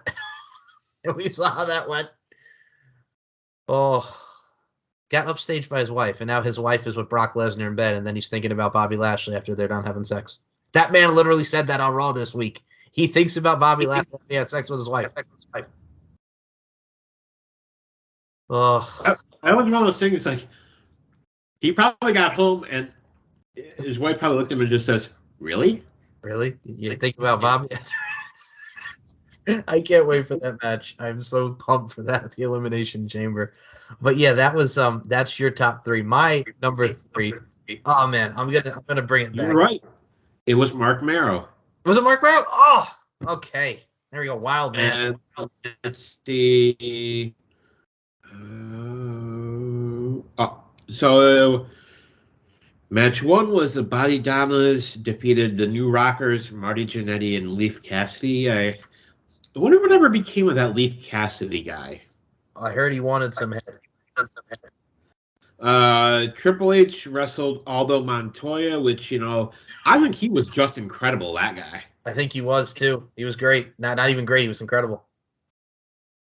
Oh, got upstaged by his wife, and now his wife is with Brock Lesnar in bed, and then he's thinking about Bobby Lashley after they're done having sex. That man literally said that on Raw this week. He thinks about Bobby Lashley after he had sex with his wife. Oh, that was one of those things. Like, he probably got home and his wife probably looked at him and just says, "Really? Really? You think about Bobby?" I can't wait for that match. I'm so pumped for that, the Elimination Chamber. But yeah, that was that's your top three. My number three. Oh man, I'm gonna bring it back. You're right. It was Mark Merrow. Was it Mark Merrow? Oh, okay. There we go. Wild man. And let's see. So match one was the Body Donnas defeated the New Rockers, Marty Jannetty and Leif Cassidy. I wonder whatever became of that Leif Cassidy guy. I heard he wanted some head. Triple H wrestled Aldo Montoya, which, I think he was just incredible, that guy. I think he was too. He was great. Not even great. He was incredible.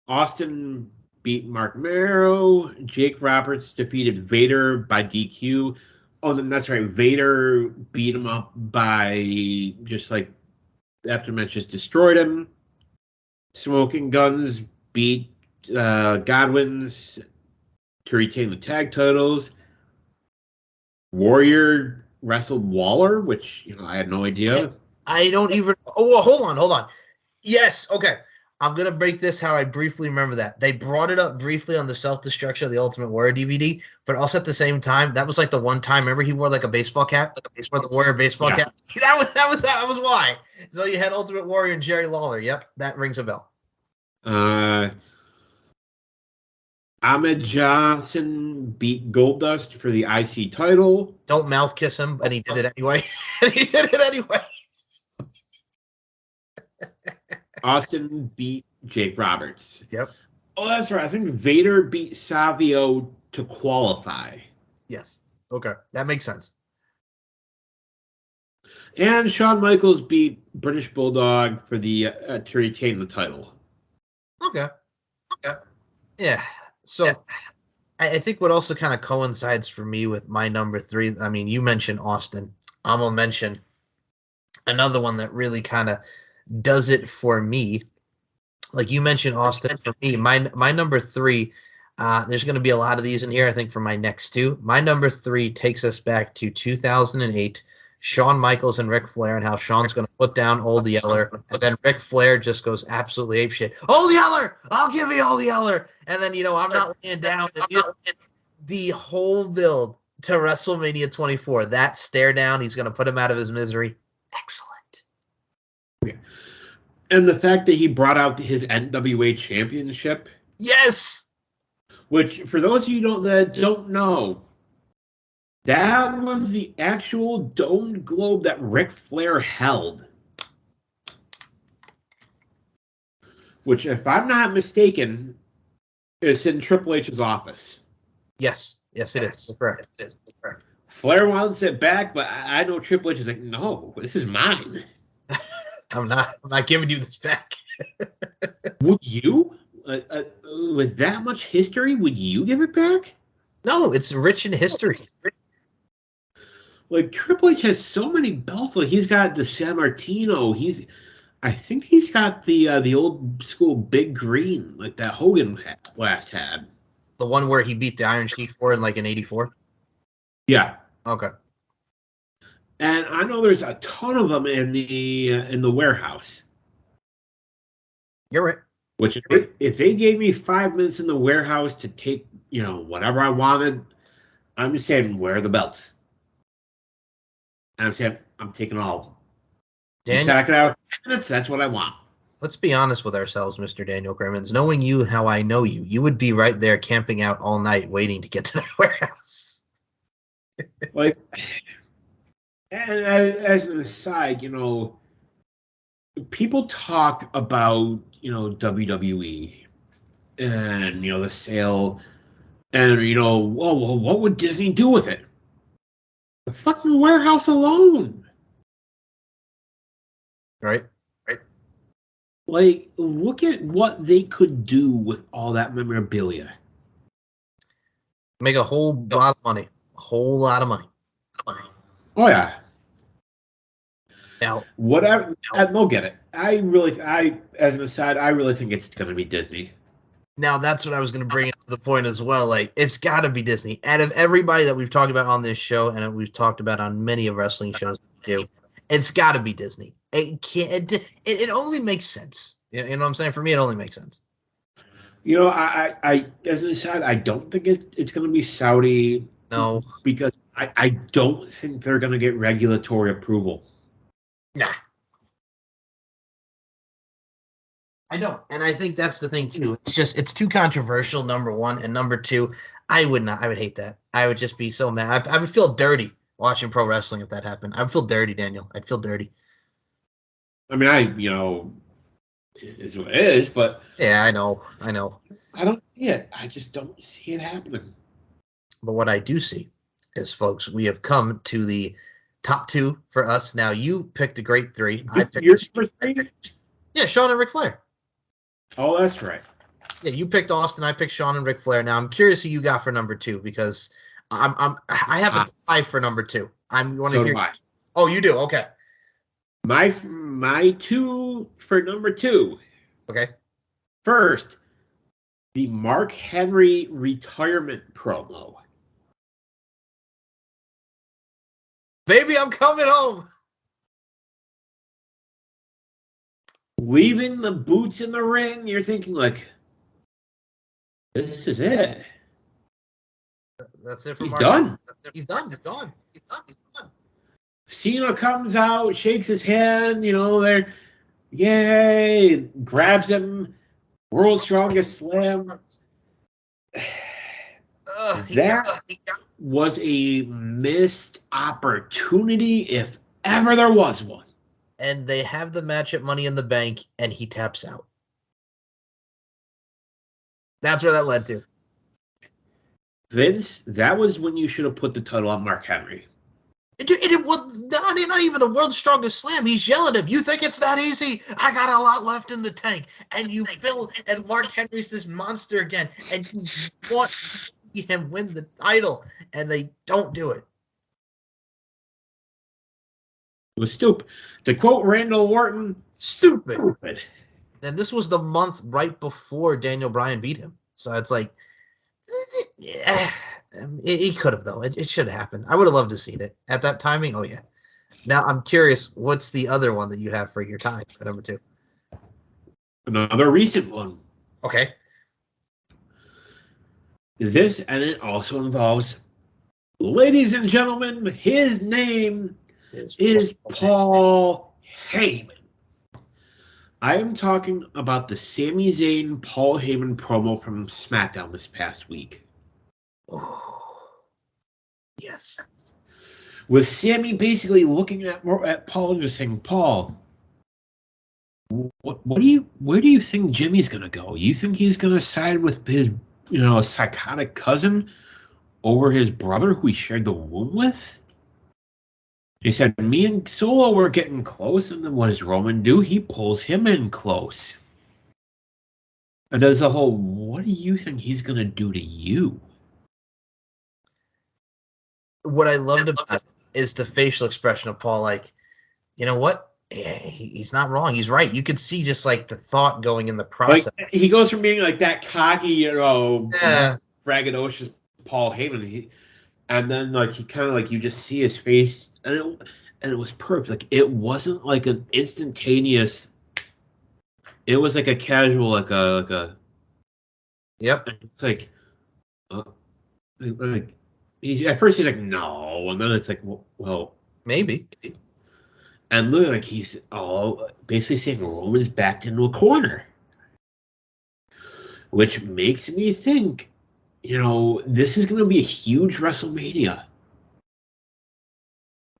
Austin beat Mark Merrow. Jake Roberts defeated Vader by DQ. Oh, then that's right. Vader beat him up by just like after the match just destroyed him. Smoking Guns beat Godwin's to retain the tag titles. Warrior wrestled Waller, which I had no idea. I don't even. Oh, well, hold on. Yes, okay. I'm gonna break this how I briefly remember that. They brought it up briefly on the Self-Destruction of the Ultimate Warrior DVD, but also at the same time, that was like the one time. Remember, he wore like a baseball cap, the Warrior baseball cap. That was why. So you had Ultimate Warrior and Jerry Lawler. Yep, that rings a bell. Ahmed Johnson beat Goldust for the IC title. Don't mouth kiss him, and he did it anyway. Austin beat Jake Roberts. Yep. Oh, that's right. I think Vader beat Savio to qualify. Yes. Okay, that makes sense. And Shawn Michaels beat British Bulldog for the to retain the title. Okay. Okay. Yeah. So I think what also kind of coincides for me with my number three. I mean, you mentioned Austin. I'm gonna mention another one that really kind of does it for me. Like you mentioned, Austin. For me, my number three. There's going to be a lot of these in here. I think for my next two, my number three takes us back to 2008. Shawn Michaels and Ric Flair, and how Shawn's going to put down Old Yeller, and then Ric Flair just goes absolutely apeshit. Old Yeller, I'll give you Old Yeller, and then I'm not laying down. The whole build to WrestleMania 24, that stare down, he's going to put him out of his misery. Excellent. Yeah. And the fact that he brought out his NWA championship. Yes. Which, for those of you that don't know, that was the actual domed globe that Ric Flair held. Which, if I'm not mistaken, is in Triple H's office. Yes. Yes, it is. Correct. It is. Correct. Flair wants it back, but I know Triple H is like, no, this is mine. I'm not giving you this back. Would you? With that much history, would you give it back? No, it's rich in history. Like Triple H has so many belts. Like he's got the San Martino. I think he's got the old school Big Green, like that Hogan last had. The one where he beat the Iron Sheik for in like in '84. Yeah. Okay. And I know there's a ton of them in the warehouse. You're right. Which if they gave me 5 minutes in the warehouse to take whatever I wanted, I'm just saying wear the belts. And I'm saying I'm taking all of them. You said I could have 10 minutes. That's what I want. Let's be honest with ourselves, Mr. Daniel Crimmins. Knowing you how I know you, you would be right there camping out all night waiting to get to that warehouse. Like, and as an aside, people talk about WWE and the sale, and well, what would Disney do with it? The fucking warehouse alone, Right? Right. like, look at what they could do with all that memorabilia. Make a whole lot of money. A whole lot of money. Oh yeah. Now, Whatever, they'll get it. As an aside, I really think it's going to be Disney. Now that's what I was going to bring up to the point as well. Like, it's got to be Disney. Out of everybody that we've talked about on this show, and we've talked about on many of wrestling shows too, it's got to be Disney. It can't. It only makes sense. You know what I'm saying? For me, it only makes sense. I as an aside, I don't think it's going to be Saudi. No, because I don't think they're going to get regulatory approval. nah. I don't. And I think that's the thing too. It's too controversial, number one. And number two, I would hate that. I would just be so mad. I would feel dirty watching pro wrestling if that happened. I would feel dirty, Daniel. I'd feel dirty. I mean, it is what it is, but Yeah, I know. I don't see it. I just don't see it happening. But what I do see is, folks, we have come to the top two for us. Now, you picked a great three. I picked Your number three? Yeah, Shawn and Ric Flair. Oh, that's right. Yeah, you picked Austin. I picked Shawn and Ric Flair. Now I'm curious who you got for number two, because I have a tie for number two. I'm want to So hear. do I. Oh, you do? Okay. My two for number two. Okay. First, the Mark Henry retirement promo. Baby, I'm coming home. Leaving the boots in the ring, you're thinking like, this is it. That's it for He's Mark. done. He's done. He's gone. He's done. Cena comes out, shakes his hand, they're yay, grabs him, world's strongest slam. That was a missed opportunity if ever there was one. And they have the match at Money in the Bank, and he taps out. That's where that led to. Vince, that was when you should have put the title on Mark Henry. It was not even a world's strongest slam. He's yelling at him. You think it's that easy? I got a lot left in the tank. And you feel, and Mark Henry's this monster again. And you want to see him win the title. And they don't do it. It was stupid. To quote Randall Orton, stupid. And this was the month right before Daniel Bryan beat him. So it's like, he could have, though. It should have happened. I would have loved to see it. At that timing, oh, yeah. Now, I'm curious, what's the other one that you have for your tie for number 2? Another recent one. Okay. This, and it also involves, ladies and gentlemen, his name is Paul Heyman. I am talking about the Sami Zayn Paul Heyman promo from SmackDown this past week. Oh, yes. With Sami basically looking at Paul and just saying, Paul, where do you think Jimmy's gonna go? You think he's gonna side with his, psychotic cousin over his brother who he shared the womb with? He said, me and Solo were getting close, and then what does Roman do? He pulls him in close. And does the whole, what do you think he's gonna do to you? What I loved about it is the facial expression of Paul, like, you know what? Yeah, he's not wrong. He's right. You could see just like the thought going in the process. Like, he goes from being like that cocky, braggadocious Paul Heyman, and then like he kind of like you just see his face, and it was perfect. Like it wasn't like an instantaneous. It was like a casual, like a. Yep. It's like at first he's like no, and then it's like well maybe. And look, like he's all basically saying Roman's backed into a corner, which makes me think, this is going to be a huge WrestleMania.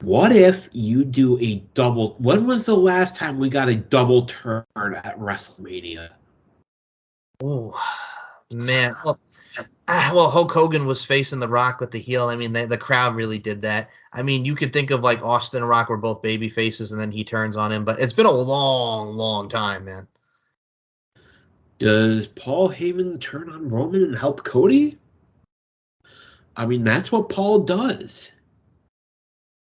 What if you do a double? When was the last time we got a double turn at WrestleMania? Oh, man. Well, Hulk Hogan was facing The Rock with the heel. I mean, the crowd really did that. I mean, you could think of like Austin and Rock were both baby faces, and then he turns on him. But it's been a long, long time, man. Does Paul Heyman turn on Roman and help Cody? I mean, that's what Paul does.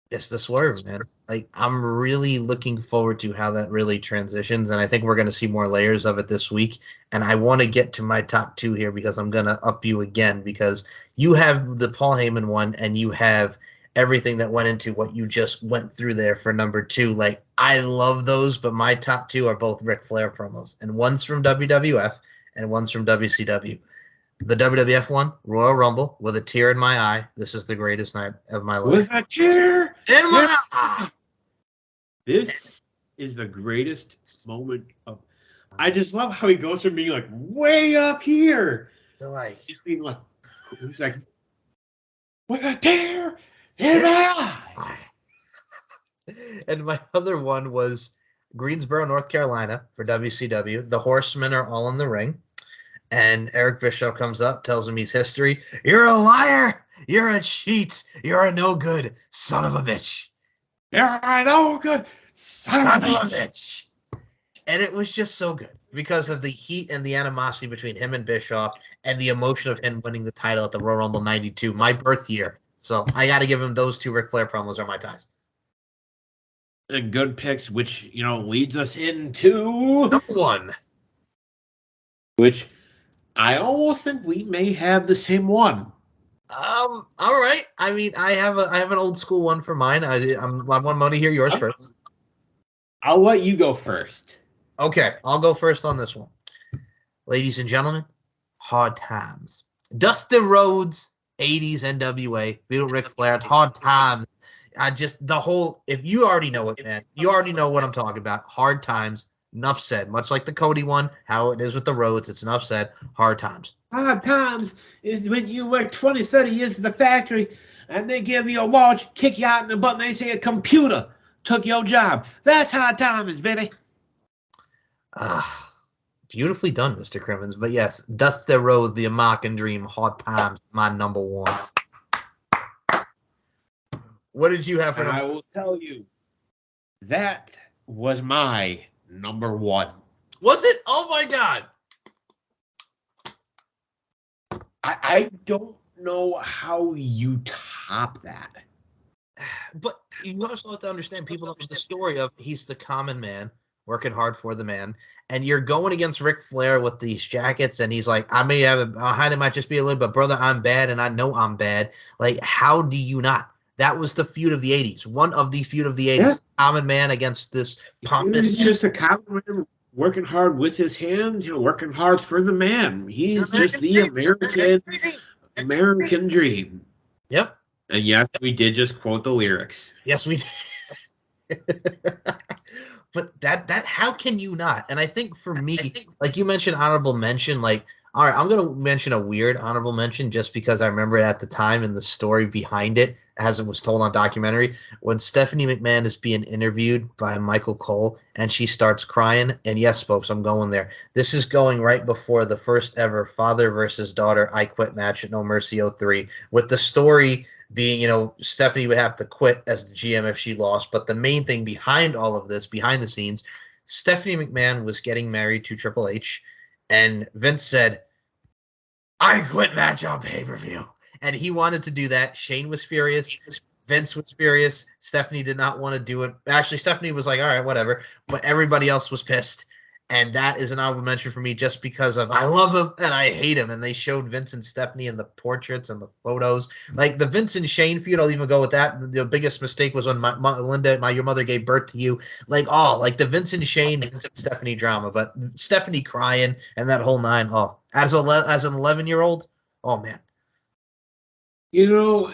It's the swerve, man. Like, I'm really looking forward to how that really transitions, and I think we're going to see more layers of it this week. And I want to get to my top 2 here because I'm going to up you again because you have the Paul Heyman one, and you have everything that went into what you just went through there for number 2. Like, I love those, but my top 2 are both Ric Flair promos, and one's from WWF and one's from WCW. The WWF one, Royal Rumble, with a tear in my eye. This is the greatest night of my life. With a tear in my eye. This is the greatest moment of. I just love how he goes from being like way up here, Like, just being like, he's like, with a tear in my eye. And my other one was Greensboro, North Carolina for WCW. The Horsemen are all in the ring. And Eric Bischoff comes up, tells him he's history. You're a liar. You're a cheat. You're a no good son of a bitch. You're a no good son of a bitch. And it was just so good because of the heat and the animosity between him and Bischoff and the emotion of him winning the title at the Royal Rumble 92, my birth year. So I got to give him those 2 Ric Flair promos are my ties. And good picks, which, leads us into number 1. Which I almost think we may have the same one. All right. I mean, I have an old school one for mine. I want to hear yours first. I'll let you go first. Okay, I'll go first on this one. Ladies and gentlemen, Hard Times. Dusty Rhodes, 80s NWA, Bill Ric Flair, Hard Times. If you already know it, man, you already know what I'm talking about. Hard Times, enough said. Much like the Cody one, how it is with the Rhodes, it's enough said. Hard Times. Hard times is when you work 20, 30 years in the factory and they give you a watch, kick you out in the butt, and they say a computer took your job. That's hard times, baby. Beautifully done, Mr. Crimmins. But yes, Dusty Rhodes, the American Dream, Hard Times, my number one. What did you have for And I number? will tell you, that was my number one. Was it? Oh my God! I don't know how you top that. But you also have to understand, people know the story of he's the common man working hard for the man, and you're going against Ric Flair with these jackets, and he's like, I may have a height, it might just be a little, but brother, I'm bad, and I know I'm bad. Like, how do you not? That was the feud of the '80s. One of the feud of the '80s. Yeah. Common man against this He pompous. was just a common man working hard with his hands, working hard for the man. He's just the American dream. Yep. And yes, we did just quote the lyrics. Yes, we did. But that how can you not? And I think for me, like you mentioned, honorable mention, like, all right, I'm gonna mention a weird honorable mention just because I remember it at the time and the story behind it as it was told on documentary, when Stephanie McMahon is being interviewed by Michael Cole and she starts crying. And yes, folks, I'm going there. This is going right before the first ever father versus daughter I Quit match at No Mercy 03, with the story being, Stephanie would have to quit as the GM if she lost. But the main thing behind all of this, behind the scenes, Stephanie McMahon was getting married to Triple H, and Vince said, I quit match on pay-per-view. And he wanted to do that. Shane was furious. Vince was furious. Stephanie did not want to do it. Actually, Stephanie was like, all right, whatever. But everybody else was pissed. And that is an honorable mention for me just because of I love him and I hate him. And they showed Vince and Stephanie in the portraits and the photos. Like the Vince and Shane feud, I'll even go with that. The biggest mistake was when Linda, your mother gave birth to you. Like the Vince and Shane, Vince and Stephanie drama. But Stephanie crying and that whole nine. Oh, as an 11-year-old, oh man. Yeah.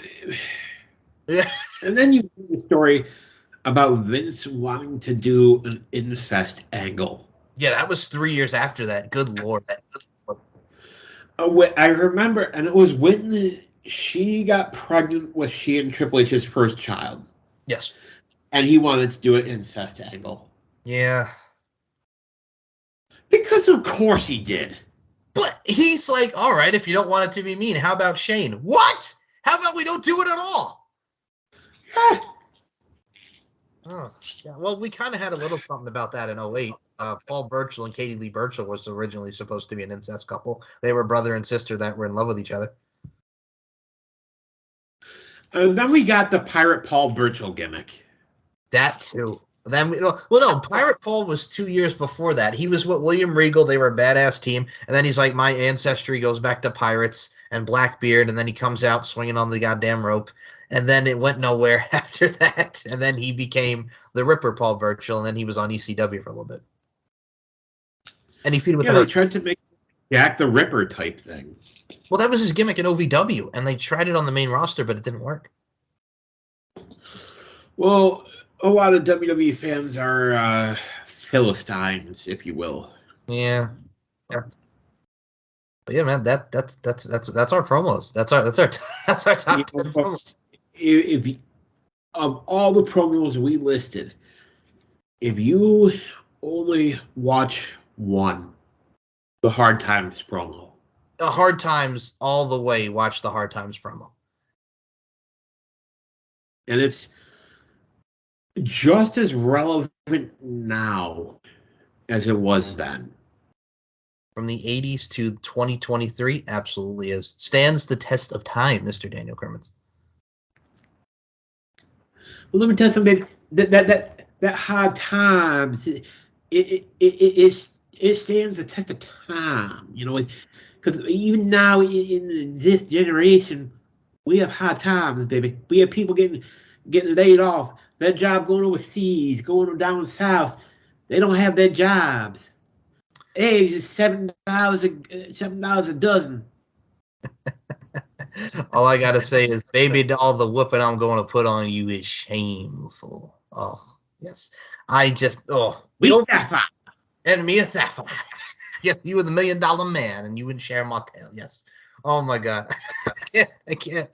And then you hear the story about Vince wanting to do an incest angle. Yeah, that was 3 years after that. Good Lord. I remember, and it was when she got pregnant with she and Triple H's first child. Yes. And he wanted to do an incest angle. Yeah. Because of course he did. But he's like, all right, if you don't want it to be mean, how about Shane? What? How about we don't do it at all? Yeah. Oh, yeah. Well, we kind of had a little something about that in 08. Paul Burchill and Katie Lee Burchill was originally supposed to be an incest couple. They were brother and sister that were in love with each other. And then we got the Pirate Paul Burchill gimmick. That too. Then no, Pirate Paul was 2 years before that. He was with William Regal. They were a badass team. And then he's like, my ancestry goes back to pirates and Blackbeard. And then he comes out swinging on the goddamn rope. And then it went nowhere after that. And then he became the Ripper Paul Burchill. And then he was on ECW for a little bit. And he feuded with they tried to make Jack the Ripper type thing. Well, that was his gimmick in OVW. And they tried it on the main roster, but it didn't work. Well, a lot of WWE fans are Philistines, if you will. Yeah. But yeah, man, that's our promos. That's our top 10 promos. Of all the promos we listed, if you only watch one, the Hard Times promo. The Hard Times all the way. Watch the Hard Times promo. And it's just as relevant now as it was then. From the 80s to 2023, absolutely is. Stands the test of time, Mr. Daniel Crimmins. Well, let me tell you something, baby. That Hard Times, it stands the test of time. Because even now in this generation, we have hard times, baby. We have people getting laid off. Their job going overseas, going down south. They don't have their jobs. Eggs is $7 a dozen. All I gotta say is, baby, all the whooping I'm going to put on you is shameful. Oh yes, We Sapphire and me a Sapphire. Yes, you were the $1 million man, and you wouldn't share my tail. Yes. Oh my God, I can't.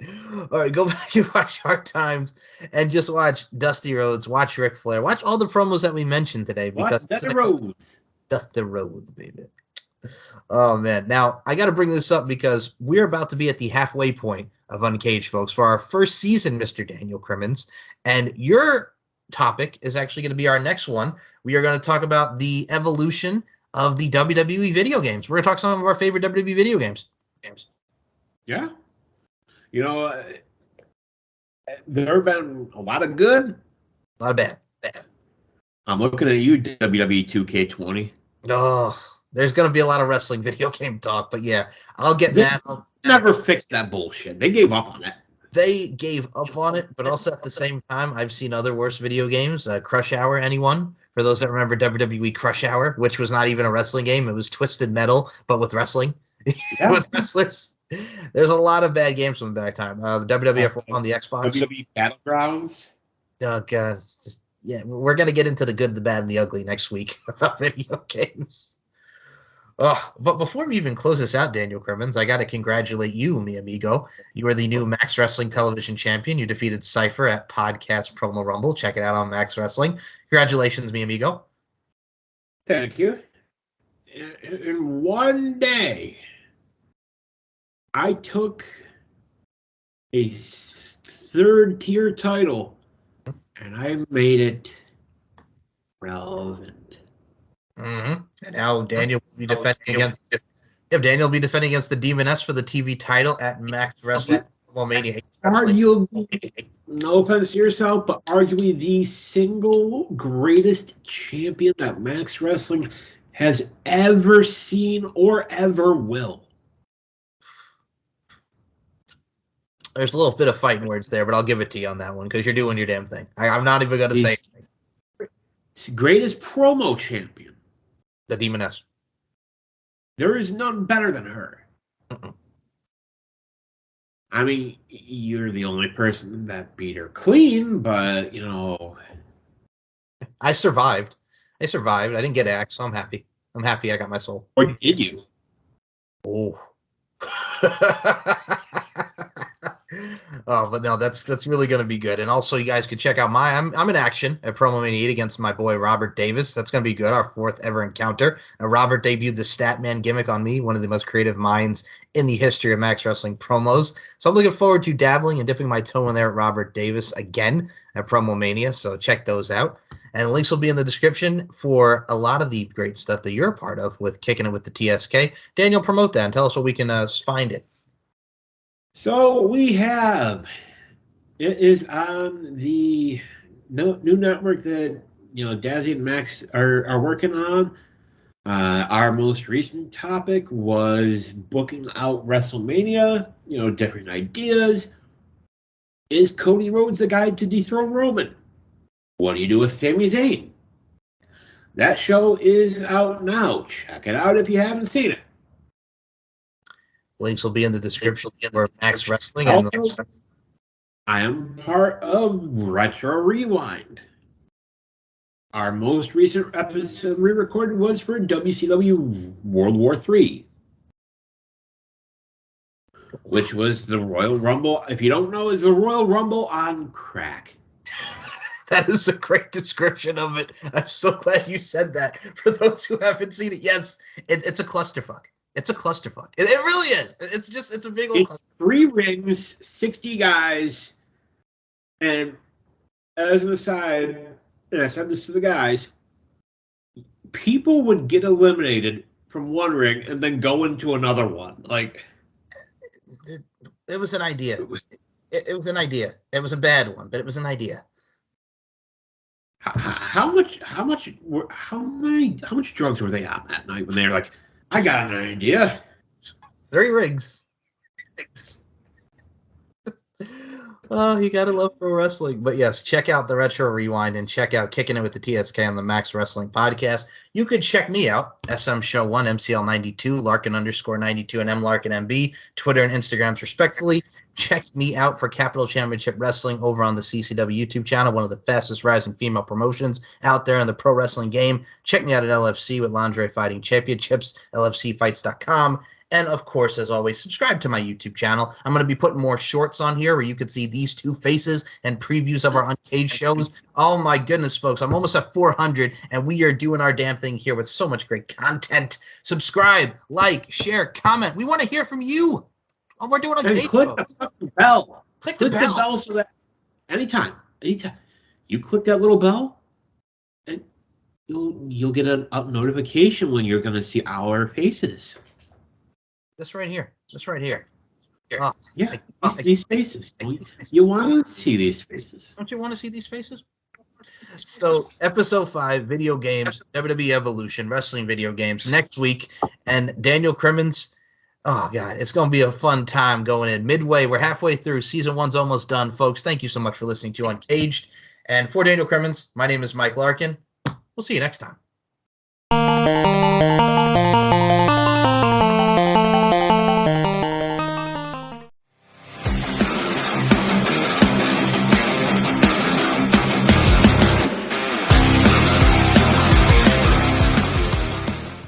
All right, go back and watch Hard Times, and just watch Dusty Rhodes, watch Ric Flair, watch all the promos that we mentioned today, because Dusty Rhodes. Dusty Rhodes, baby. Oh man. Now I got to bring this up because we're about to be at the halfway point of Uncaged, folks, for our first season, Mr. Daniel Crimmins. And your topic is actually going to be our next one. We are going to talk about the evolution of the WWE video games. We're going to talk some of our favorite WWE video games. Yeah. You know, there have been a lot of good. A lot of bad. I'm looking at you, WWE 2K20. Oh, there's going to be a lot of wrestling video game talk, but yeah, I'll get mad. Never fixed that bullshit. They gave up on it. They gave up on it, but also at the same time, I've seen other worse video games. Crush Hour, anyone? For those that remember WWE Crush Hour, which was not even a wrestling game. It was Twisted Metal, but with wrestling, Yeah. with wrestlers. There's a lot of bad games from back time. The WWF on the Xbox. WWE Battlegrounds. Oh, God. It's just, yeah, we're going to get into the good, the bad, and the ugly next week about video games. Oh, but before we even close this out, Daniel Crimmins, I got to congratulate you, mi amigo. You are the new Max Wrestling Television Champion. You defeated Cypher at Podcast Promo Rumble. Check it out on Max Wrestling. Congratulations, mi amigo. Thank you. In one day, I took a third-tier title, and I made it relevant. Mm-hmm. And now Daniel will be defending against. Daniel will be defending against the Demoness for the TV title at Max Wrestling Mania. Arguably, no offense to yourself, but arguably the single greatest champion that Max Wrestling has ever seen or ever will. There's a little bit of fighting words there, but I'll give it to you on that one because you're doing your damn thing. I'm not even going to say greatest promo champion. The Demoness. There is none better than her. Mm-mm. I mean, you're the only person that beat her clean, but, you know. I survived. I didn't get axed, so I'm happy. I'm happy I got my soul. Or did you? Oh. Oh, but no, that's really going to be good. And also, you guys can check out I'm in action at Promo Mania 8 against my boy Robert Davis. That's going to be good. Our fourth ever encounter. Robert debuted the Statman gimmick on me, one of the most creative minds in the history of Max Wrestling promos. So I'm looking forward to dabbling and dipping my toe in there at Robert Davis again at Promo Mania. So check those out. And links will be in the description for a lot of the great stuff that you're a part of with Kicking It with the TSK. Daniel, promote that and tell us where we can find it. So we have, it is on the new network that, you know, Dazzy and Max are working on. Our most recent topic was booking out WrestleMania, you know, different ideas. Is Cody Rhodes the guy to dethrone Roman? What do you do with Sami Zayn? That show is out now. Check it out if you haven't seen it. Links will be in the description for Max Wrestling. Also, I am part of Retro Rewind. Our most recent episode we recorded was for WCW World War III, which was the Royal Rumble. If you don't know, is the Royal Rumble on crack. That is a great description of it. I'm so glad you said that. For those who haven't seen it, yes, it's a clusterfuck. It's a clusterfuck. It really is. It's a big old clusterfuck. 3 rings, 60 guys, and as an aside, and I said this to the guys, people would get eliminated from one ring and then go into another one. Like, it was an idea. It was an idea. It was a bad one, but it was an idea. How much drugs were they on that night when they were like, I got an idea. 3 rings. Oh, you gotta love pro wrestling. But yes, check out the Retro Rewind and check out Kicking It with the TSK on the Max Wrestling Podcast. You could check me out, SM Show 1, MCL92, Larkin_92, and MLarkinMB, Twitter and Instagrams respectively. Check me out for Capital Championship Wrestling over on the CCW YouTube channel, one of the fastest rising female promotions out there in the pro wrestling game. Check me out at LFC with Lingerie Fighting Championships, LFCfights.com. And of course, as always, subscribe to my YouTube channel. I'm going to be putting more shorts on here where you can see these two faces and previews of our Uncaged shows. Oh my goodness, folks, I'm almost at 400 and we are doing our damn thing here with so much great content. Subscribe, like, share, comment. We want to hear from you. Oh, we're doing Uncaged. And click the bell. Click the bell so that anytime you click that little bell, and you'll get a notification when you're going to see our faces. This right here. This right here. Oh, yeah, these faces. You want to see these faces. Don't you want to see these faces? So, episode 5, video games, WWE Evolution, wrestling video games, next week. And Daniel Crimmins, oh, God, it's going to be a fun time going in. Midway, we're halfway through. Season 1's almost done, folks. Thank you so much for listening to Uncaged. And for Daniel Crimmins, my name is Mike Larkin. We'll see you next time.